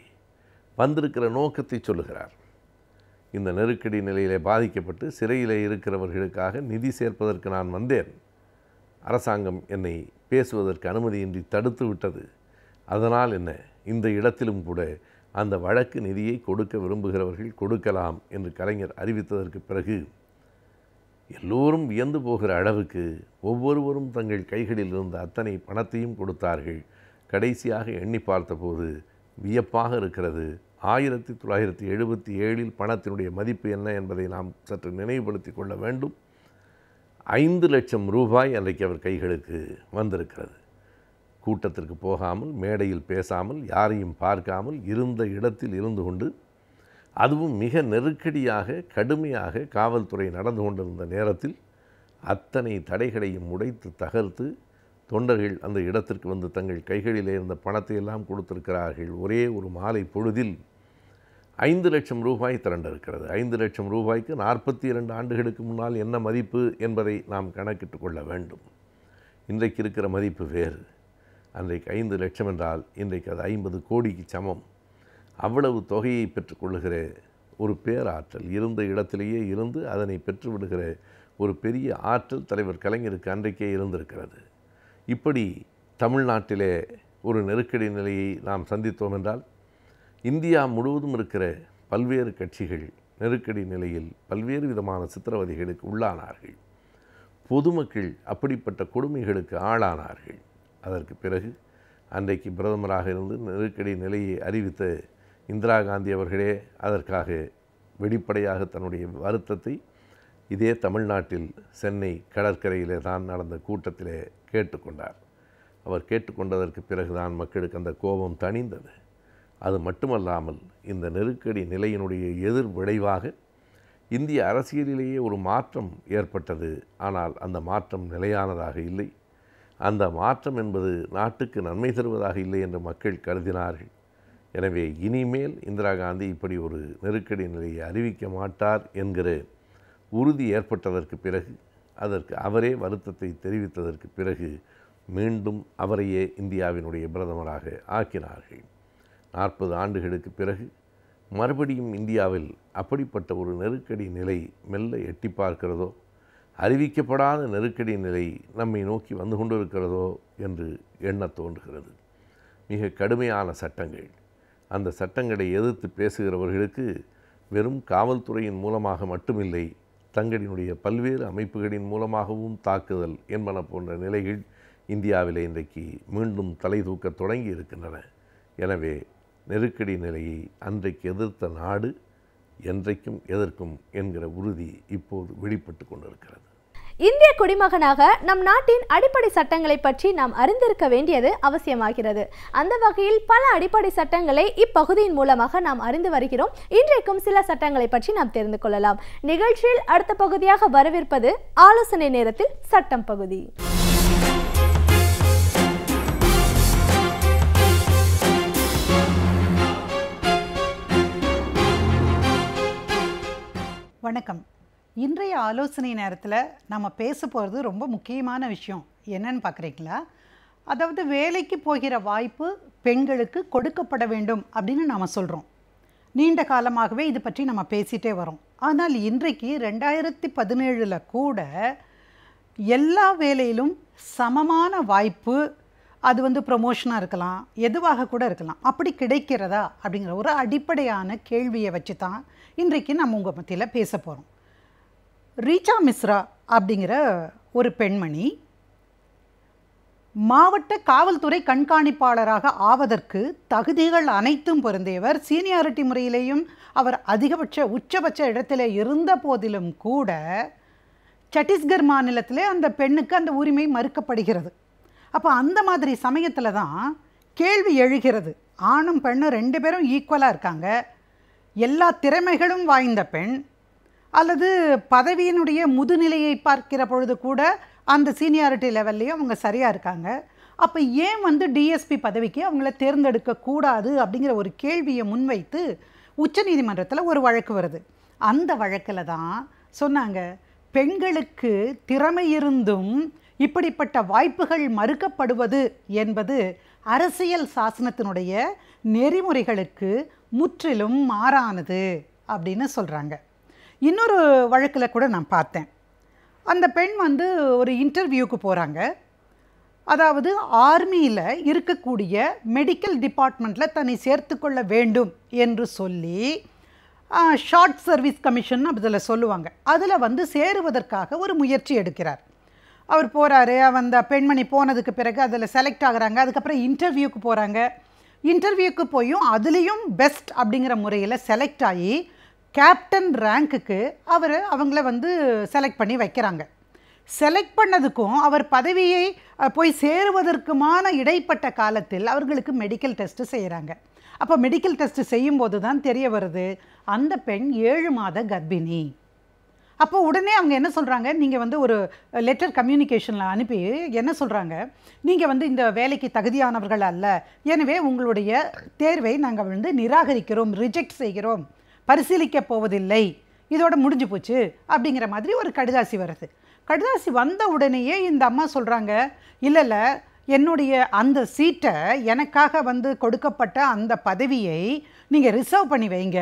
வந்திருக்கிற நோக்கத்தை சொல்லுகிறார். இந்த நெருக்கடி நிலையிலே பாதிக்கப்பட்டு சிறையிலே இருக்கிறவர்களுக்காக நிதி சேர்ப்பதற்கு நான் வந்தேன். அரசாங்கம் என்னை பேசுவதற்கு அனுமதியின்றி தடுத்து விட்டது. அதனால் என்ன, இந்த இடத்திலும் கூட அந்த வழக்கு நிதியை கொடுக்க விரும்புகிறவர்கள் கொடுக்கலாம் என்று கலைஞர் அறிவித்ததற்கு பிறகு எல்லோரும் வியந்து போகிற அளவுக்கு ஒவ்வொருவரும் தங்கள் கைகளில் இருந்த அத்தனை பணத்தையும் கொடுத்தார்கள். கடைசியாக எண்ணி பார்த்தபோது வியப்பாக இருக்கிறது. 1977 பணத்தினுடைய மதிப்பு என்ன என்பதை நாம் சற்று நினைவுபடுத்தி கொள்ள வேண்டும். 5 லட்சம் ரூபாய் அன்றைக்கு அவர் கைகளுக்கு வந்திருக்கிறது. கூட்டத்திற்கு போகாமல், மேடையில் பேசாமல், யாரையும் பார்க்காமல் இருந்த இடத்தில் இருந்து கொண்டு, அதுவும் மிக நெருக்கடியாக கடுமையாக காவல்துறை நடந்து கொண்டிருந்த நேரத்தில் அத்தனை தடைகளையும் உடைத்து தகர்த்து தொண்டர்கள் அந்த இடத்திற்கு வந்து தங்கள் கைகளிலே இருந்த பணத்தை எல்லாம் கொடுத்திருக்கிறார்கள். ஒரே ஒரு மாலை பொழுதில் 5 லட்சம் ரூபாய் திரண்டிருக்கிறது. 5 லட்சம் ரூபாய்க்கு 42 ஆண்டுகளுக்கு முன்னால் என்ன மதிப்பு என்பதை நாம் கணக்கிட்டு கொள்ள வேண்டும். இன்றைக்கு இருக்கிற மதிப்பு வேறு. அன்றைக்கு 5 லட்சம் என்றால் இன்றைக்கு அது 50 கோடிக்கு சமம். அவ்வளவு தொகையை பெற்றுக்கொள்ளுகிற ஒரு பேராற்றல், இருந்த இடத்திலேயே இருந்து அதனை பெற்றுவிடுகிற ஒரு பெரிய ஆற்றல் தலைவர் கலைஞருக்கு அன்றைக்கே இருந்திருக்கிறது. இப்படி தமிழ்நாட்டிலே ஒரு நெருக்கடி நிலையை நாம் சந்தித்தோம் என்றால், இந்தியா முழுவதும் இருக்கிற பல்வேறு கட்சிகள் நெருக்கடி நிலையில் பல்வேறு விதமான சித்திரவதைகளுக்கு உள்ளானார்கள். பொதுமக்கள் அப்படிப்பட்ட கொடுமைகளுக்கு ஆளானார்கள். அதற்கு பிறகு அன்றைக்கு பிரதமராக இருந்து நெருக்கடி நிலையை அறிவித்த இந்திரா காந்தி அவர்களே அதற்காக வெளிப்படையாக தன்னுடைய வருத்தத்தை இதே தமிழ்நாட்டில் சென்னை கடற்கரையிலே தான் நடந்த கூட்டத்திலே கேட்டுக்கொண்டார். அவர் கேட்டுக்கொண்டதற்கு பிறகுதான் மக்களுக்கு அந்த கோபம் தணிந்தது. அது மட்டுமல்லாமல் இந்த நெருக்கடி நிலையினுடைய எதிர் விளைவாக இந்திய அரசியலிலேயே ஒரு மாற்றம் ஏற்பட்டது. ஆனால் அந்த மாற்றம் நிலையானதாக இல்லை. அந்த மாற்றம் என்பது நாட்டுக்கு நன்மை தருவதாக இல்லை என்று மக்கள் கருதினார்கள். எனவே இனிமேல் இந்திரா காந்தி இப்படி ஒரு நெருக்கடி நிலையை அறிவிக்க மாட்டார் என்கிற உறுதி ஏற்பட்டதற்கு பிறகு, அதற்கு அவரே வருத்தத்தை தெரிவித்ததற்கு பிறகு மீண்டும் அவரையே இந்தியாவினுடைய பிரதமராக ஆக்கினார்கள். 40 ஆண்டுகளுக்கு பிறகு மறுபடியும் இந்தியாவில் அப்படிப்பட்ட ஒரு நெருக்கடி நிலை மெல்ல எட்டி பார்க்கிறதோ, அறிவிக்கப்படாத நெருக்கடி நிலை நம்மை நோக்கி வந்து கொண்டிருக்கிறதோ என்று எண்ண தோன்றுகிறது. மிக கடுமையான சட்டங்கள், அந்த சட்டங்களை எதிர்த்து பேசுகிறவர்களுக்கு வெறும் காவல்துறையின் மூலமாக மட்டுமில்லை, தங்களினுடைய பல்வேறு அமைப்புகளின் மூலமாகவும் தாக்குதல் என்பன போன்ற நிலைகள் இந்தியாவிலே இன்றைக்கு மீண்டும் தலை தூக்க தொடங்கி இருக்கின்றன. எனவே நெருக்கடி நிலையை அன்றைக்கு எதிர்த்த நாடு என்றைக்கும் எதிர்க்கும் என்கிற உறுதி இப்போது வெளிப்பட்டு கொண்டிருக்கிறது. இந்திய குடிமகனாக நம் நாட்டின் அடிப்படை சட்டங்களை பற்றி நாம் அறிந்திருக்க வேண்டியது அவசியமாகிறது. அந்த வகையில் பல அடிப்படை சட்டங்களை இப்பகுதியின் மூலமாக நாம் அறிந்து வருகிறோம். இன்றைக்கும் சில சட்டங்களை பற்றி நாம் தெரிந்து கொள்ளலாம். நிகழ்ச்சியில் அடுத்த பகுதியாக வரவிருப்பது ஆலோசனை நேரத்தில் சட்டம் பகுதி. வணக்கம். இன்றைய ஆலோசனை நேரத்தில் நம்ம பேச போகிறது ரொம்ப முக்கியமான விஷயம். என்னன்னு பார்க்குறீங்களா? அதாவது வேலைக்கு போகிற வாய்ப்பு பெண்களுக்கு கொடுக்கப்பட வேண்டும் அப்படின்னு நாம் சொல்கிறோம். நீண்ட காலமாகவே இது பற்றி நம்ம பேசிகிட்டே வரோம். ஆனால் இன்றைக்கு 2017 கூட எல்லா வேலையிலும் சமமான வாய்ப்பு, அது ப்ரமோஷனாக இருக்கலாம், எதுவாக கூட இருக்கலாம், அப்படி கிடைக்கிறதா அப்படிங்கிற ஒரு அடிப்படையான கேள்வியை வச்சு தான் இன்றைக்கு நம்ம உங்கள் மத்தியில் பேச போகிறோம். ரீச்சா மிஸ்ரா அப்படிங்கிற ஒரு பெண்மணி மாவட்ட காவல்துறை கண்காணிப்பாளராக ஆவதற்கு தகுதிகள் அனைத்தும் பொருந்தியவர். சீனியாரிட்டி முறையிலேயும் அவர் உச்சபட்ச இடத்துல இருந்த போதிலும் கூட சத்தீஸ்கர் மாநிலத்திலே அந்த பெண்ணுக்கு அந்த உரிமை மறுக்கப்படுகிறது. அப்போ அந்த மாதிரி சமயத்தில் தான் கேள்வி எழுகிறது. ஆணும் பெண்ணும் 2 பேரும் ஈக்குவலாக இருக்காங்க, எல்லா திறமைகளும் வாய்ந்த பெண், அல்லது பதவியினுடைய முதுநிலையை பார்க்கிற பொழுது கூட அந்த சீனியாரிட்டி லெவல்லையும் அவங்க சரியாக இருக்காங்க. அப்போ ஏன் டிஎஸ்பி பதவிக்கு அவங்கள தேர்ந்தெடுக்கக்கூடாது அப்படிங்கிற ஒரு கேள்வியை முன்வைத்து உச்சநீதிமன்றத்தில் ஒரு வழக்கு வருது. அந்த வழக்கில் தான் சொன்னாங்க, பெண்களுக்கு திறமை இருந்தும் இப்படிப்பட்ட வாய்ப்புகள் மறுக்கப்படுவது என்பது அரசியல் சாசனத்தினுடைய நெறிமுறைகளுக்கு முற்றிலும் மாறானது அப்படின்னு சொல்கிறாங்க. இன்னொரு வழக்கில் கூட நான் பார்த்தேன். அந்த பெண் ஒரு இன்டர்வியூக்கு போகிறாங்க. அதாவது ஆர்மியில் இருக்கக்கூடிய மெடிக்கல் டிபார்ட்மெண்ட்டில் தன்னை சேர்த்து கொள்ள வேண்டும் என்று சொல்லி ஷார்ட் சர்வீஸ் கமிஷன் அதில் சொல்லுவாங்க. அதில் சேருவதற்காக ஒரு முயற்சி எடுக்கிறார். அவர் போகிறாரு. அந்த பெண்மணி போனதுக்கு பிறகு அதில் செலக்ட் ஆகுறாங்க. அதுக்கப்புறம் இன்டர்வியூக்கு போகிறாங்க. இன்டர்வியூக்கு போயும் அதுலேயும் பெஸ்ட் அப்படிங்கிற முறையில் செலக்ட் ஆகி கேப்டன் ரேங்க்குக்கு அவங்கள வந்து செலக்ட் பண்ணி வைக்கிறாங்க. செலக்ட் பண்ணதுக்கும் அவர் பதவியை போய் சேருவதற்குமான இடைப்பட்ட காலத்தில் அவர்களுக்கு மெடிக்கல் டெஸ்ட்டு செய்கிறாங்க. அப்போ மெடிக்கல் டெஸ்ட்டு செய்யும்போது தான் தெரிய வருது அந்த பெண் 7 மாத கர்ப்பிணி. அப்போ உடனே அவங்க என்ன சொல்கிறாங்க, நீங்கள் வந்து ஒரு லெட்டர் கம்யூனிகேஷனில் அனுப்பி என்ன சொல்கிறாங்க, நீங்கள் வந்து இந்த வேலைக்கு தகுதியானவர்கள் அல்ல, எனவே உங்களுடைய தேர்வை நாங்கள் வந்து நிராகரிக்கிறோம், ரிஜெக்ட் செய்கிறோம், பரிசீலிக்க போவதில்லை, இதோட முடிஞ்சு போச்சு அப்படிங்கிற மாதிரி ஒரு கடிதாசி வருது. கடிதாசி வந்த உடனேயே இந்த அம்மா சொல்கிறாங்க, இல்லை என்னுடைய அந்த சீட்டை எனக்காக வந்து கொடுக்கப்பட்ட அந்த பதவியை நீங்கள் ரிசர்வ் பண்ணி வைங்க,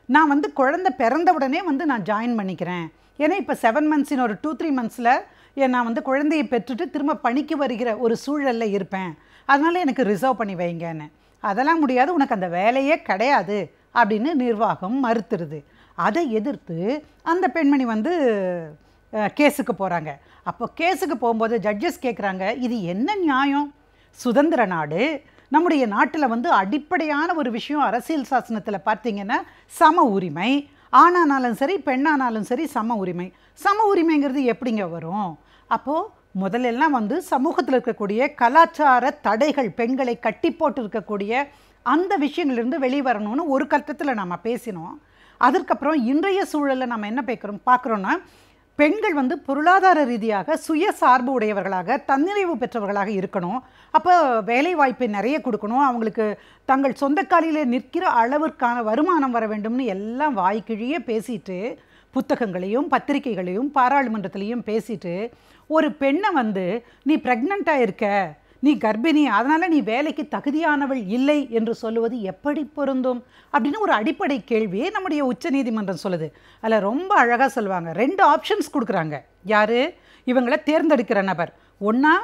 நான் வந்து குழந்தை பிறந்த உடனே வந்து நான் ஜாயின் பண்ணிக்கிறேன், ஏன்னா இப்போ 7 months ஒரு 2-3 monthsல நான் வந்து குழந்தையை பெற்றுட்டு திரும்ப பணிக்கு வருகிற ஒரு சூழலில் இருப்பேன், அதனால் எனக்கு ரிசர்வ் பண்ணி வைங்கன்னு. அதெல்லாம் முடியாது, உனக்கு அந்த வேலையே கிடையாது அப்படின்னு நிர்வாகம் மறுத்துருது. அதை எதிர்த்து அந்த பெண்மணி வந்து கேஸுக்கு போகிறாங்க. அப்போ கேஸுக்கு போகும்போது ஜட்ஜஸ் கேட்குறாங்க, இது என்ன நியாயம், சுதந்திர நாடு, நம்முடைய நாட்டில் வந்து அடிப்படையான ஒரு விஷயம் அரசியல் சாசனத்தில் பார்த்தீங்கன்னா சம உரிமை, ஆணானாலும் சரி பெண்ணானாலும் சரி சம உரிமை. சம உரிமைங்கிறது எப்படிங்க வரும்? அப்போது முதலெல்லாம் வந்து சமூகத்தில் இருக்கக்கூடிய கலாச்சார தடைகள், பெண்களை கட்டி போட்டு இருக்கக்கூடிய அந்த விஷயங்கள்லேருந்து வெளிவரணும்னு ஒரு கட்டத்தில் நம்ம பேசினோம். அதற்கப்புறம் இன்றைய சூழலில் நம்ம என்ன பார்க்குறோன்னா, பெண்கள் வந்து பொருளாதார ரீதியாக சுயசார்பு உடையவர்களாக தன்னிறைவு பெற்றவர்களாக இருக்கணும், அப்போ வேலை வாய்ப்பை நிறைய கொடுக்கணும், அவங்களுக்கு தங்கள் சொந்த காலிலே நிற்கிற அளவிற்கான வருமானம் வர வேண்டும்னு எல்லாம் வாய்க்கிழியே பேசிட்டு, புத்தகங்களையும் பத்திரிகைகளையும் பாராளுமன்றத்திலையும் பேசிட்டு, ஒரு பெண்ணை வந்து நீ ப்ரெக்னெண்ட்டாக இருக்க, நீ கர்ப்பிணி, அதனால் நீ வேலைக்கு தகுதியானவள் இல்லை என்று சொல்லுவது எப்படி பொருந்தும் அப்படின்னு ஒரு அடிப்படை கேள்வியை நம்முடைய உச்சநீதிமன்றம் சொல்லுது. அதில் ரொம்ப அழகாக சொல்லுவாங்க, 2 ஆப்ஷன்ஸ் கொடுக்குறாங்க. யார் இவங்களை தேர்ந்தெடுக்கிற நபர், ஒன்றா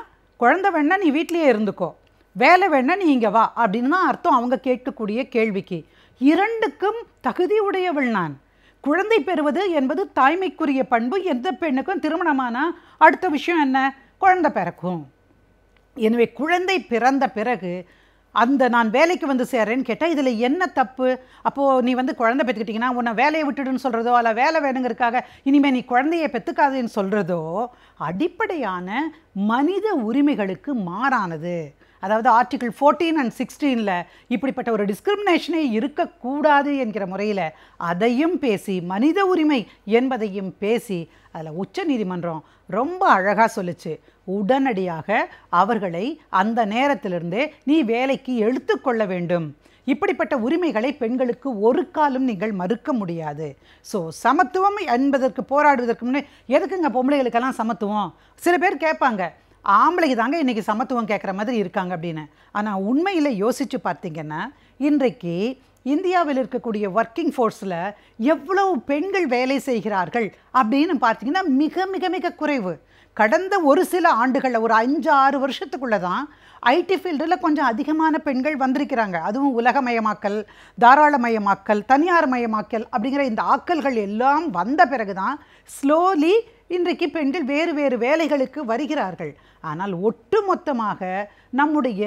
குழந்தை வேணா நீ வீட்லேயே இருந்துக்கோ, வேலை வேணா நீ இங்கே வா அப்படின்னு தான் அர்த்தம் அவங்க கேட்கக்கூடிய கேள்விக்கு. 2க்கும் தகுதி உடையவள் நான். குழந்தை பெறுவது என்பது தாய்மைக்குரிய பண்பு, எந்த பெண்ணுக்கும் திருமணமானா அடுத்த விஷயம் என்ன, குழந்தை பிறக்கும். எனவே குழந்தை பிறந்த பிறகு அந்த நான் வேலைக்கு வந்து சேர்றேன்னு கேட்டால் இதில் என்ன தப்பு? அப்போது நீ வந்து குழந்தை பெற்றுக்கிட்டிங்கன்னா உன்னை வேலையை விட்டுடுன்னு சொல்கிறதோ, அல்ல வேலை வேணுங்கிறதுக்காக இனிமேல் நீ குழந்தையை பெற்றுக்காதுன்னு சொல்கிறதோ அடிப்படையான மனித உரிமைகளுக்கு மாறானது. அதாவது ஆர்டிகிள் 14 and 16 இப்படிப்பட்ட ஒரு டிஸ்கிரிமினேஷனே இருக்கக்கூடாது என்கிற முறையில் அதையும் பேசி, மனித உரிமை என்பதையும் பேசி, அதில் உச்ச நீதிமன்றம் ரொம்ப அழகாக சொல்லுச்சு, உடனடியாக அவர்களை அந்த நேரத்திலிருந்தே நீ வேலைக்கு எடுத்துக்கொள்ள வேண்டும், இப்படிப்பட்ட உரிமைகளை பெண்களுக்கு ஒரு காலம் நீங்கள் மறுக்க முடியாது. ஸோ சமத்துவம் என்பதற்கு போராடுவதற்கு முன்னே எதுக்குங்க பொம்பளைகளுக்கெல்லாம் சமத்துவம்? சில பேர் கேட்பாங்க, ஆம்பளைக்கு தாங்க இன்றைக்கி சமத்துவம் கேட்குற மாதிரி இருக்காங்க அப்படின்னு. ஆனால் உண்மையில் யோசித்து பார்த்தீங்கன்னா இன்றைக்கு இந்தியாவில் இருக்கக்கூடிய ஒர்க்கிங் ஃபோர்ஸில் எவ்வளவு பெண்கள் வேலை செய்கிறார்கள் அப்படின்னு பார்த்தீங்கன்னா மிக மிக மிக குறைவு. கடந்த ஒரு சில ஆண்டுகளில் ஒரு 5-6 வருஷத்துக்குள்ளே தான் ஐடி ஃபீல்டில் கொஞ்சம் அதிகமான பெண்கள் வந்திருக்கிறாங்க. அதுவும் உலகமயமாக்கல், தாராளமயமாக்கல், தனியார் மயமாக்கல் அப்படிங்கிற இந்த ஆக்கல்கள் எல்லாம் வந்த பிறகு தான் ஸ்லோலி இன்றைக்கு பெண்கள் வேறு வேறு வேலைகளுக்கு வருகிறார்கள். ஆனால் ஒட்டுமொத்தமாக நம்முடைய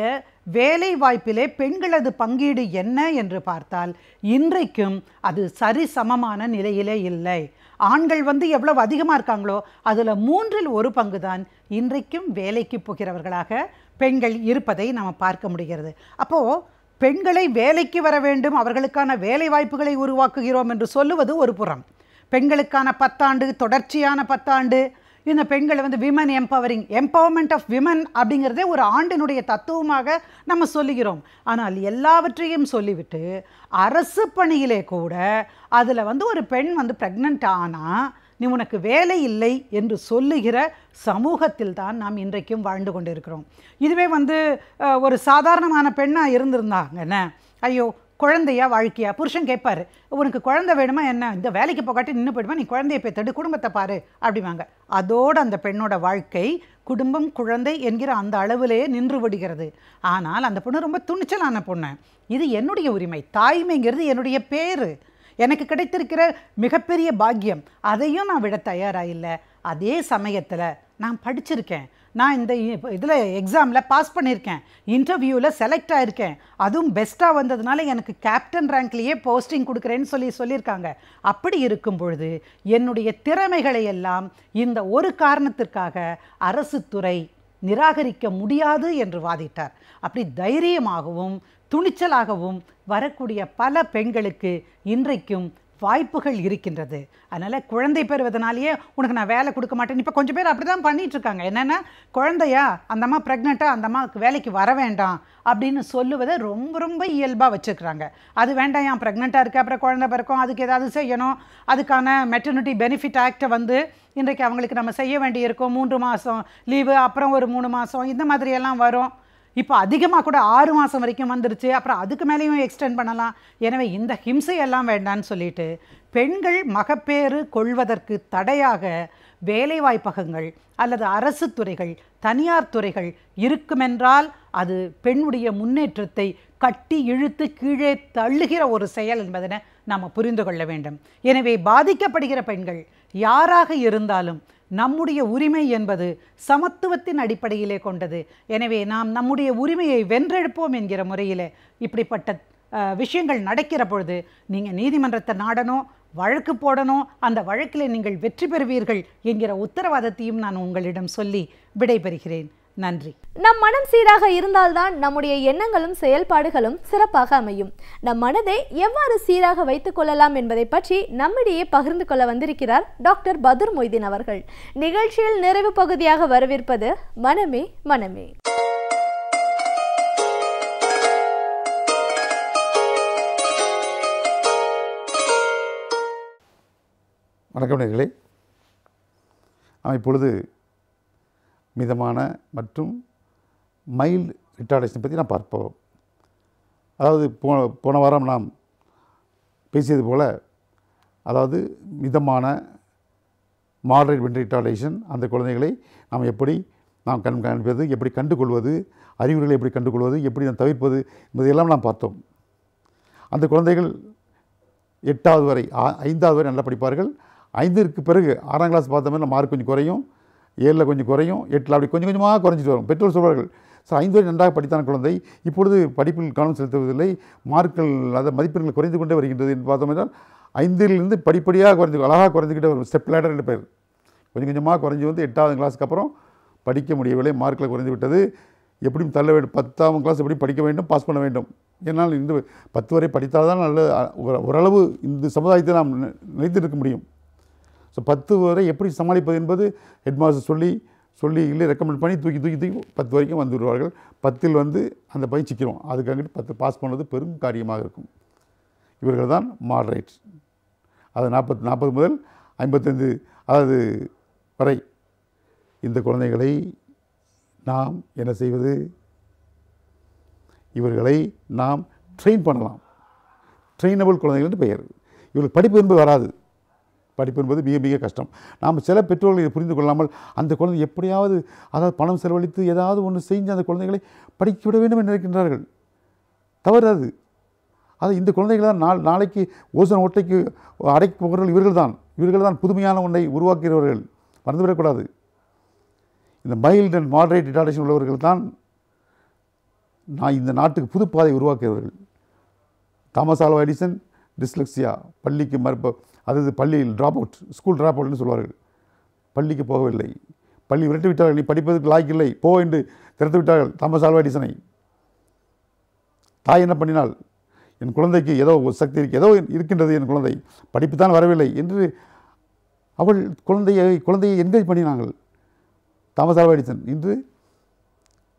வேலை வாய்ப்பிலே பெண்களது பங்கீடு என்ன என்று பார்த்தால் இன்றைக்கும் அது சரிசமமான நிலையிலே இல்லை. ஆண்கள் வந்து எவ்வளவு அதிகமாக இருக்காங்களோ அதில் 3இல் 1 பங்கு தான் இன்றைக்கும் வேலைக்கு போகிறவர்களாக பெண்கள் இருப்பதை நாம் பார்க்க முடிகிறது. அப்போது பெண்களை வேலைக்கு வர வேண்டும், அவர்களுக்கான வேலை வாய்ப்புகளை உருவாக்குகிறோம் என்று சொல்லுவது ஒரு புறம், பெண்களுக்கான 10 ஆண்டு தொடர்ச்சியான 10 ஆண்டு இந்த பெண்களை வந்து விமன் எம்பவர்மெண்ட் ஆஃப் விமன் அப்படிங்கிறதே ஒரு ஆண்டினுடைய தத்துவமாக நம்ம சொல்லுகிறோம். ஆனால் எல்லாவற்றையும் சொல்லிவிட்டு அரசு பணியிலே கூட அதில் வந்து ஒரு பெண் வந்து ப்ரெக்னென்ட் ஆனால் நீ உனக்கு வேலை இல்லை என்று சொல்லுகிற சமூகத்தில் தான் நாம் இன்றைக்கும் வாழ்ந்து கொண்டு இருக்கிறோம். இதுவே வந்து ஒரு சாதாரணமான பெண்ணாக இருந்திருந்தாங்கன்னு, ஐயோ குழந்தையா வாழ்க்கையா, புருஷன் கேட்பாரு, உனக்கு குழந்தை வேணுமா என்ன, இந்த வேலைக்கு போகாட்டி நின்று போயிடுமா, நீ குழந்தையை பெற்று குடும்பத்தை பாரு அப்படிவாங்க. அதோடு அந்த பெண்ணோட வாழ்க்கை குடும்பம் குழந்தை என்கிற அந்த அளவிலே நின்று விடுகிறது. ஆனால் அந்த பொண்ணு ரொம்ப துணிச்சலான பொண்ணு, இது என்னுடைய உரிமை, தாய்மைங்கிறது என்னுடைய பேரு, எனக்கு கிடைத்திருக்கிற மிகப்பெரிய பாக்கியம், அதையும் நான் விட தயாராக இல்லை. அதே சமயத்தில் நான் படிச்சிருக்கேன், நான் இந்த இதில் எக்ஸாமில் பாஸ் பண்ணியிருக்கேன், இன்டர்வியூவில் செலக்ட் ஆகிருக்கேன், அதுவும் பெஸ்ட்டாக வந்ததுனால எனக்கு கேப்டன் ரேங்க்லேயே போஸ்டிங் கொடுக்குறேன்னு சொல்லியிருக்காங்க. அப்படி இருக்கும் பொழுது என்னுடைய திறமைகளை எல்லாம் இந்த ஒரு காரணத்திற்காக அரசு துறை நிராகரிக்க முடியாது என்று வாதிட்டார். அப்படி தைரியமாகவும் துணிச்சலாகவும் வரக்கூடிய பல பெண்களுக்கு இன்றைக்கும் வாய்ப்புகள் இருக்கின்றது. அதனால் குழந்தை பெறுவதனாலேயே உனக்கு நான் வேலை கொடுக்க மாட்டேன். இப்போ கொஞ்சம் பேர் அப்படி தான் பண்ணிகிட்ருக்காங்க. என்னென்னா, குழந்தையா அந்த அம்மா ப்ரெக்னெண்ட்டாக அந்த அம்மாவுக்கு வேலைக்கு வர வேண்டாம் அப்படின்னு சொல்லுவதை ரொம்ப ரொம்ப இயல்பாக வச்சுருக்குறாங்க. அது வேண்டாம், ஏன் ப்ரெக்னெண்ட்டாக இருக்குது, அப்புறம் குழந்தை பிறக்கும், அதுக்கு ஏதாவது செய்யணும், அதுக்கான மெட்டர்னிட்டி பெனிஃபிட் ஆக்டை வந்து இன்றைக்கு அவங்களுக்கு நம்ம செய்ய வேண்டியிருக்கும். 3 மாதம் லீவு, அப்புறம் ஒரு 3 மாதம், இந்த மாதிரியெல்லாம் வரும். இப்போ அதிகமாக கூட 6 மாதம் வரைக்கும் வந்துருச்சு, அப்புறம் அதுக்கு மேலேயும் எக்ஸ்டெண்ட் பண்ணலாம். எனவே இந்த ஹிம்சையெல்லாம் வேண்டான்னு சொல்லிட்டு பெண்கள் மகப்பேறு கொள்வதற்கு தடையாக வேலைவாய்ப்பகங்கள் அல்லது அரசு துறைகள், தனியார் துறைகள் இருக்குமென்றால் அது பெண்ணுடைய முன்னேற்றத்தை கட்டி இழுத்து கீழே தள்ளுகிற ஒரு செயல் என்பதனை நாம் புரிந்து கொள்ள வேண்டும். எனவே பாதிக்கப்படுகிற பெண்கள் யாராக இருந்தாலும் நம்முடைய உரிமை என்பது சமத்துவத்தின் அடிப்படையிலே கொண்டது. எனவே நாம் நம்முடைய உரிமையை வென்றெடுப்போம் என்கிற முறையில் இப்படிப்பட்ட விஷயங்கள் நடக்கிற பொழுது நீங்கள் நீதிமன்றத்தை நாடணும், வழக்கு போடணும், அந்த வழக்கில் நீங்கள் வெற்றி பெறுவீர்கள் என்கிற உத்தரவாதத்தையும் நான் உங்களிடம் சொல்லி விடைபெறுகிறேன். நன்றி. நம் மனம் சீராக இருந்தால்தான் நம்முடைய எண்ணங்களும் செயல்பாடுகளும் சிறப்பாக அமையும். நம் மனதை எவ்வாறு சீராக வைத்துக் கொள்ளலாம் என்பதை பற்றி நம்மிடையே பகிர்ந்து கொள்ள வந்திருக்கிறார் டாக்டர் பத்ர் மொய்தீன் அவர்கள். நிகழ்ச்சியில் நிறைவு பகுதியாக வரவிருப்பது மனமே மனமே. வணக்கம் நேயர்களே. இப்பொழுது மிதமான மற்றும் மைல்டு ரிட்டார்டேஷன் பற்றி நாம் பார்ப்போம். அதாவது போன வாரம் நாம் பேசியது போல், அதாவது மிதமான மாடரேட் மென்டல் ரிட்டார்டேஷன், அந்த குழந்தைகளை நாம் எப்படி கண்காணிப்பது, எப்படி கண்டுகொள்வது, அறிகுறிகளை எப்படி கண்டுகொள்வது, எப்படி நாம் தவிர்ப்பது என்பதையெல்லாம் நாம் பார்த்தோம். அந்த குழந்தைகள் 8வது வரை 5வது வரை நல்லா படிப்பார்கள். 5ற்கு பிறகு 6ஆம் கிளாஸ் பார்த்த மாதிரி மார்க் கொஞ்சம் குறையும், 7ல் கொஞ்சம் குறையும், 8ல் அப்படி கொஞ்சம் கொஞ்சமாக குறைஞ்சிட்டு வரும். பெற்றோர் சொல்வார்கள், சார் 5 வரை நன்றாக படித்தான குழந்தை இப்பொழுது படிப்பில் கவனம் செலுத்துவதில்லை, மார்க்கள் அதாவது மதிப்பெண்கள் குறைந்து கொண்டே வருகின்றது என்று பார்த்தோம் என்றால் 5லிருந்து படிப்படியாக அழகாக குறைஞ்சிக்கிட்டே வரும். ஸ்டெப் லேடர் என்று பேர். கொஞ்சம் கொஞ்சமாக குறைஞ்சி வந்து 8வது கிளாஸுக்கு அப்புறம் படிக்க முடியவில்லை, மார்க்கில் குறைந்து விட்டது, எப்படியும் தள்ள வேண்டும், 10ஆம் கிளாஸ் எப்படி படிக்க வேண்டும், பாஸ் பண்ண வேண்டும். ஏன்னால் இந்த 10 வரை படித்தால் தான் நல்ல ஓரளவு இந்த சமுதாயத்தை நாம் நிலைத்து இருக்க முடியும். ஸோ 10 வரை எப்படி சமாளிப்பது என்பது ஹெட்மாஸ்டர் சொல்லி இல்லை ரெக்கமெண்ட் பண்ணி தூக்கி 10 வரைக்கும் வந்து விடுவார்கள். 10ல் வந்து அந்த பையன் சிக்கிறோம். அதுக்காக 10 பாஸ் பண்ணுவது பெரும் காரியமாக இருக்கும். இவர்கள் தான் மாடரேட். அது 40 முதல் 55 அதாவது வரை இந்த குழந்தைகளை நாம் என்ன செய்வது, இவர்களை நாம் ட்ரெயின் பண்ணலாம். ட்ரெயினபிள் குழந்தைகள் என்று பெயர். இவர்களுக்கு படிப்பு என்பது வராது. படிப்பு என்பது மிக மிக கஷ்டம். நாம் சில பெற்றோர்கள் இதை புரிந்து கொள்ளாமல் அந்த குழந்தை எப்படியாவது அதாவது பணம் செலவழித்து ஏதாவது ஒன்று செஞ்சு அந்த குழந்தைகளை படிக்க விட வேண்டும் என்று நினைக்கின்றார்கள். தவறு அது. இந்த குழந்தைகள் தான் நாளைக்கு ஓசோன் ஓட்டைக்கு அடைக்க போகிறவர்கள் இவர்கள் தான் புதுமையான ஒன்றை உருவாக்குகிறவர்கள். மறந்துவிடக்கூடாது. இந்த மைல்டு அண்ட் மாடரேட் ரிட்டார்டேஷன் உள்ளவர்கள் தான் இந்த நாட்டுக்கு புது பாதை உருவாக்குகிறவர்கள். தாமஸ் ஆல்வா எடிசன் டிஸ்லெக்சியா, பள்ளிக்கு அதாவது பள்ளியில் ஸ்கூல் ட்ராப் அவுட்னு சொல்வார்கள். பள்ளிக்கு போகவில்லை, பள்ளி விரட்டி விட்டார்கள், நீ படிப்பதற்கு லாய்க்கில்லை போ என்று திறத்து விட்டார்கள் தாமஸ் ஆல்வா எடிசனை. தாய் என்ன பண்ணினாள், என் குழந்தைக்கு ஏதோ சக்தி ஏதோ இருக்கின்றது, என் குழந்தை படிப்பு தான் வரவில்லை என்று அவள் குழந்தையை என்கரேஜ் பண்ணினாங்கள். Thomas Alva Edison. இன்று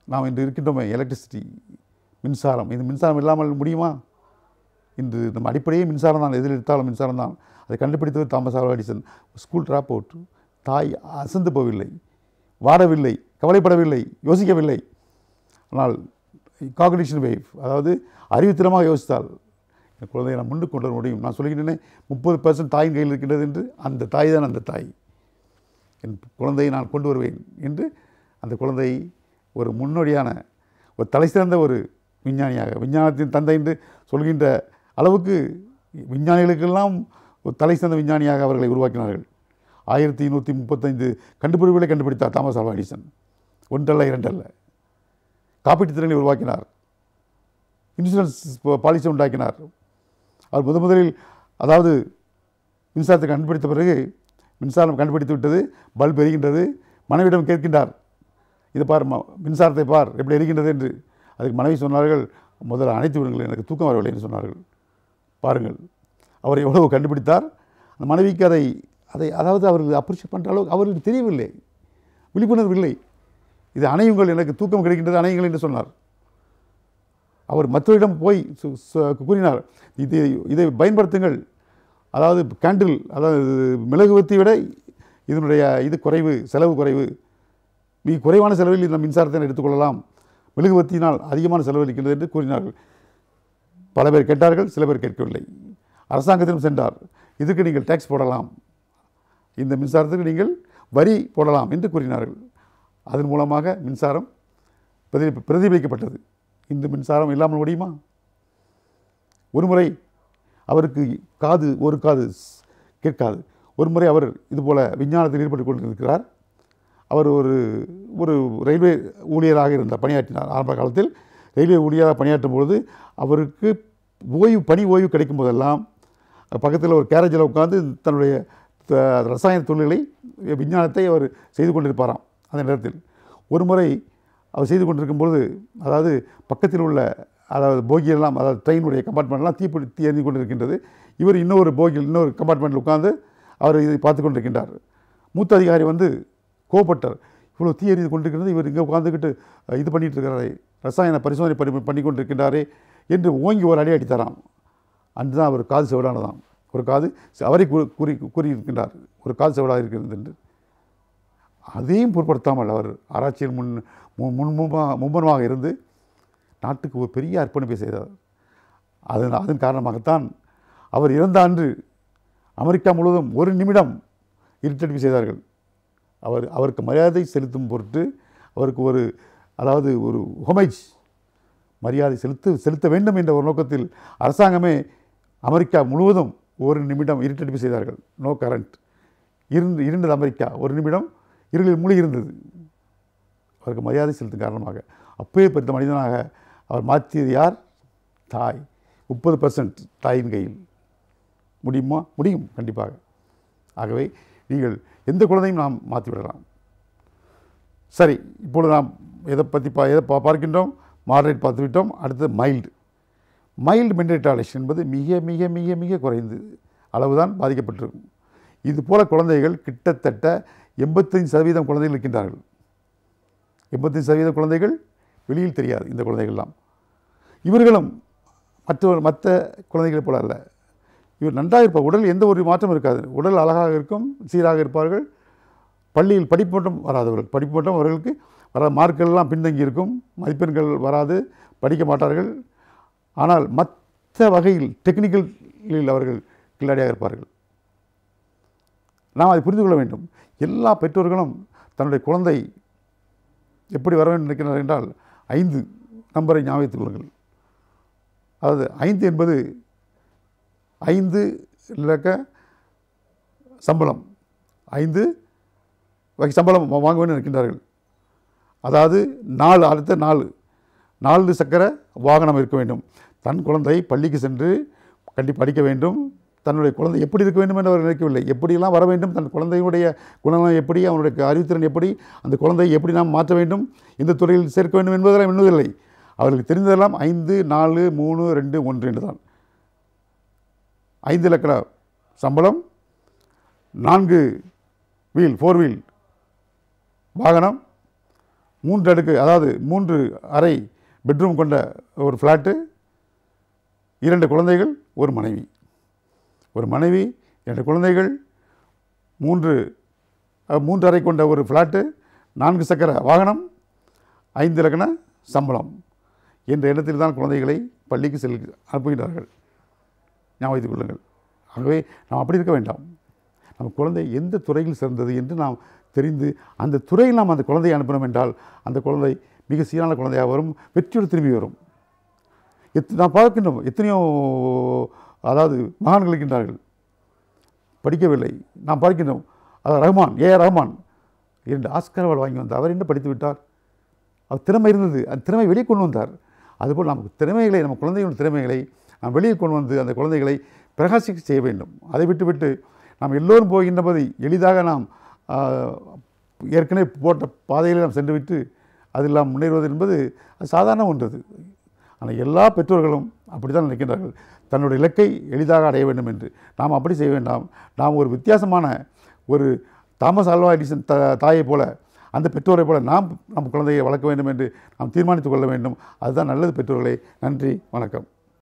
நாம் இருக்கின்றோமே எலக்ட்ரிசிட்டி, மின்சாரம். இந்த மின்சாரம் இல்லாமல் முடியுமா? இன்று நம்ம அடிப்படையே மின்சாரம் தான், எதில் எடுத்தாலும் மின்சாரம் தான். அதை கண்டுபிடித்தவர் Thomas Alva Edison. School drop out. தாய் அசந்து போகவில்லை, வாடவில்லை, கவலைப்படவில்லை, யோசிக்கவில்லை. ஆனால் காக்னிஷன் வேவ், அதாவது அறிவுத்திறமாக யோசித்தால் என் குழந்தையை நான் முன்னுக்கு கொண்டு வர முடியும். நான் சொல்லிக்கிட்டேனே 30% தாயின் கையில் இருக்கின்றது என்று. அந்த தாய் தான் அந்த தாய். என் குழந்தையை நான் கொண்டு வருவேன் என்று அந்த குழந்தை ஒரு முன்னோடியான ஒரு தலை சிறந்த ஒரு விஞ்ஞானியாக, விஞ்ஞானத்தின் தந்தை என்று சொல்கின்ற அளவுக்கு விஞ்ஞானிகளுக்கெல்லாம் ஒரு தலை சிறந்த விஞ்ஞானியாக அவர்களை உருவாக்கினார்கள். 1135 கண்டுபிடிப்புகளை கண்டுபிடித்தார் தாமஸ் ஆல்வா எடிசன். ஒன்றல்ல இரண்டல்ல. காப்பீட்டு திட்டங்களை உருவாக்கினார், இன்சூரன்ஸ் பாலிசி உண்டாக்கினார். அவர் முதலில் அதாவது மின்சாரத்தை கண்டுபிடித்த பிறகு மின்சாரம் கண்டுபிடித்து விட்டது, பல்ப் எரிகின்றது. மனைவியிடம் கேட்கின்றார், இதை பார், மின்சாரத்தை பார் எப்படி எரிகின்றது என்று. அதுக்கு மனைவி சொன்னார்கள், முதல்ல அணைத்து விடுங்கள், எனக்கு தூக்கம் வரவில்லை என்று சொன்னார்கள். பாருங்கள் அவர் எவ்வளவு கண்டுபிடித்தார். அந்த மனைவிக்கு அதை அதை அதாவது அவர்கள் அப்ரிஷியேட் பண்ணுற அளவுக்கு அவர்களுக்கு தெரியவில்லை, விழிப்புணர்வு இல்லை. இது அணையுங்கள், எனக்கு தூக்கம் கிடைக்கின்றது, அணையுங்கள் என்று சொன்னார். அவர் மற்றவரிடம் போய் கூறினார், இதை பயன்படுத்துங்கள், அதாவது கேண்டில், அதாவது மெழுகுவர்த்தி விட இதனுடைய இது குறைவு, செலவு குறைவு, மிக குறைவான செலவில் இந்த மின்சாரத்தை எடுத்துக்கொள்ளலாம், மெழுகுவர்த்தியினால் அதிகமான செலவு இருக்கின்றது என்று கூறினார்கள். பல பேர் கேட்டார்கள், சில பேர் கேட்கவில்லை. அரசாங்கத்திலும் சென்றார், இதுக்கு நீங்கள் டேக்ஸ் போடலாம், இந்த மின்சாரத்துக்கு நீங்கள் வரி போடலாம் என்று கூறினார்கள். அதன் மூலமாக மின்சாரம் பிரதிபலிக்கப்பட்டது. இந்த மின்சாரம் இல்லாமல் முடியுமா? ஒருமுறை அவருக்கு ஒரு காது கேட்காது. ஒரு முறை அவர் இதுபோல் விஞ்ஞானத்தில் ஈடுபட்டு கொண்டிருக்கிறார். அவர் ஒரு ரயில்வே ஊழியராக இருந்தார், பணியாற்றினார். ஆரம்ப காலத்தில் ரயில்வே ஊழியராக பணியாற்றும் பொழுது அவருக்கு பணி ஓய்வு கிடைக்கும் போதெல்லாம் பக்கத்தில் ஒரு கேரேஜில் உட்கார்ந்து தன்னுடைய ரசாயன தொழில்களை, விஞ்ஞானத்தை அவர் செய்து கொண்டிருப்பாராம். அந்த நேரத்தில் ஒரு முறை அவர் செய்து கொண்டிருக்கும் பொழுது, அதாவது பக்கத்தில் உள்ள அதாவது போகியெல்லாம், அதாவது ட்ரெயினுடைய கம்பார்ட்மெண்ட்லாம் தீ எறிந்து கொண்டிருக்கின்றது. இவர் இன்னொரு கம்பார்ட்மெண்ட்டில் உட்கார்ந்து அவர் இதை பார்த்து கொண்டிருக்கின்றார். மூத்த அதிகாரி வந்து கோபப்பட்டார், இவ்வளோ தீ எறிந்து கொண்டிருக்கிறது, இவர் இங்கே உட்காந்துக்கிட்டு இது பண்ணிகிட்டு இருக்கிறாரே, ரசாயன பரிசோதனை பண்ணி கொண்டிருக்கின்றாரே என்று ஓங்கி ஒரு அடி அடித்தாராம். அன்று தான் அவர் காது செவிடானதாம். ஒரு காது அவரை கூறியிருக்கின்றார், ஒரு காது செவிடாக இருக்கிறது என்று. அதையும் பொருட்படுத்தாமல் அவர் ஆராய்ச்சியில் மும்பனமாக இருந்து நாட்டுக்கு ஒரு பெரிய அர்ப்பணிப்பை செய்தார். அதன் காரணமாகத்தான் அவர் இறந்த அன்று அமெரிக்கா முழுவதும் ஒரு நிமிடம் இருட்டடிப்பு செய்தார்கள். அவருக்கு மரியாதை செலுத்தும் பொருட்டு அவருக்கு ஒரு ஹொமேஜ் மரியாதை செலுத்த வேண்டும் என்ற ஒரு நோக்கத்தில் அரசாங்கமே அமெரிக்கா முழுவதும் ஒரு நிமிடம் இருட்டடிப்பு செய்தார்கள். நோ கரண்ட், இருண்டது அமெரிக்கா, ஒரு நிமிடம் இருளில் மூழ்கி இருந்தது. அவருக்கு மரியாதை செலுத்தும் காரணமாக அப்பவே பெருத்த மனிதனாக அவர் மாற்றியது யார்? தாய். 30% தாயின் கையில். முடியுமா? முடியும், கண்டிப்பாக. ஆகவே நீங்கள் எந்த குழந்தையும் நாம் மாற்றிவிடலாம். சரி, இப்பொழுது நாம் எதை பார்க்கின்றோம்? மாடரேட் பார்த்துவிட்டோம். அடுத்தது மைல்டு மென்டல் ரிட்டார்டேஷன் என்பது மிக மிக மிக மிக குறைந்து அளவுதான் பாதிக்கப்பட்டிருக்கும். இது போல குழந்தைகள் கிட்டத்தட்ட 85% குழந்தைகள் இருக்கின்றார்கள். 85% குழந்தைகள் வெளியில் தெரியாது. இந்த குழந்தைகள்லாம் இவர்களும் மற்ற குழந்தைகளை போல அல்ல. இவர் நன்றாக இருப்பார், உடல் எந்த ஒரு மாற்றம் இருக்காது, உடல் அழகாக இருக்கும், சீராக இருப்பார்கள். பள்ளியில் படிப்பு மட்டும் அவர்களுக்கு வராது, மார்க்கெல்லாம் பின்தங்கி இருக்கும், மதிப்பெண்கள் வராது, படிக்க மாட்டார்கள். ஆனால் மற்ற வகையில் டெக்னிக்கலில் அவர்கள் கில்லாடியாக இருப்பார்கள். நாம் அதை புரிந்து கொள்ள வேண்டும். எல்லா பெற்றோர்களும் தன்னுடைய குழந்தை எப்படி வர வேண்டும் நினைக்கிறார்கள் என்றால் 5 நம்பரை ஞாபகத்துக் கொள்ளுங்கள். அதாவது 5 என்பது 5 இலக்க சம்பளம், 5 வகை சம்பளம் வாங்க வேண்டும் நினைக்கின்றார்கள். அதாவது 4 அடுத்த 4 சக்கர வாகனம் இருக்க வேண்டும். தன் குழந்தை பள்ளிக்கு சென்று படிக்க வேண்டும். தன்னுடைய குழந்தை எப்படி இருக்க வேண்டும் என்று அவர் நினைக்கவில்லை. எப்படியெல்லாம் வர வேண்டும், தன் குழந்தையுடைய குணம் எப்படி, அவனுடைய அறிவுத்திறன் எப்படி, அந்த குழந்தையை எப்படி நாம் மாற்ற வேண்டும், இந்த துறையில் சேர்க்க வேண்டும் என்பதெல்லாம் எண்ணுவதில்லை. அவர்களுக்கு தெரிந்ததெல்லாம் 5, 4, 3, 2, 1 என்று தான். 5 இலக்க சம்பளம், 4 வீல் வாகனம், 3 அடுக்கு, அதாவது 3 அறை பெட்ரூம் கொண்ட ஒரு ஃப்ளாட்டு, 2 குழந்தைகள், ஒரு மனைவி, 2 குழந்தைகள், 3 அறை கொண்ட ஒரு ஃப்ளாட்டு, 4 சக்கர வாகனம், 5 இலக்கண சம்பளம் என்ற எண்ணத்தில் தான் குழந்தைகளை பள்ளிக்கு அனுப்புகிறார்கள். ஞாபகத்துக் கொள்ளுங்கள். ஆகவே நாம் அப்படி இருக்க வேண்டாம். நம்ம குழந்தை எந்த துறையில் சிறந்தது என்று நாம் தெரிந்து அந்த துறையில் நாம் அந்த குழந்தையை அனுப்பினோம் என்றால் அந்த குழந்தை மிக சீரான குழந்தையாக வரும், வெற்றியோடு திரும்பி வரும். நாம் பார்க்கின்றோம், எத்தனையோ அதாவது மகான்கள் இருக்கின்றார்கள், படிக்கவில்லை. நாம் பார்க்கின்றோம், அதாவது Rahman, AR Rahman 2 Oscar award வாங்கி வந்தார். அவர் என்ன படித்து விட்டார்? அவர் திறமை இருந்தது, அந்த திறமை வெளியே கொண்டு வந்தார். அதுபோல் நமக்கு திறமைகளை, நம்ம குழந்தைகளோட திறமைகளை நாம் வெளியே கொண்டு வந்து அந்த குழந்தைகளை பிரகாசிக்க செய்ய வேண்டும். அதை விட்டுவிட்டு நாம் எல்லோரும் போகின்ற போது எளிதாக நாம் ஏற்கனவே போட்ட பாதையில் நாம் சென்றுவிட்டு அதெல்லாம் முன்னேறுவது என்பது அது சாதாரண ஒன்றது. ஆனால் எல்லா பெற்றோர்களும் அப்படி தான் நினைக்கின்றார்கள், தன்னுடைய இலக்கை எளிதாக அடைய வேண்டும் என்று. நாம் அப்படி செய்ய வேண்டாம். நாம் ஒரு வித்தியாசமான ஒரு தாமஸ் ஆல்வா எடிசன் தாயை போல, அந்த பெற்றோரை போல நாம் நம் குழந்தையை வளர்க்க வேண்டும் என்று நாம் தீர்மானித்துக் கொள்ள வேண்டும். அதுதான் நல்லது பெற்றோர்களே. நன்றி, வணக்கம்.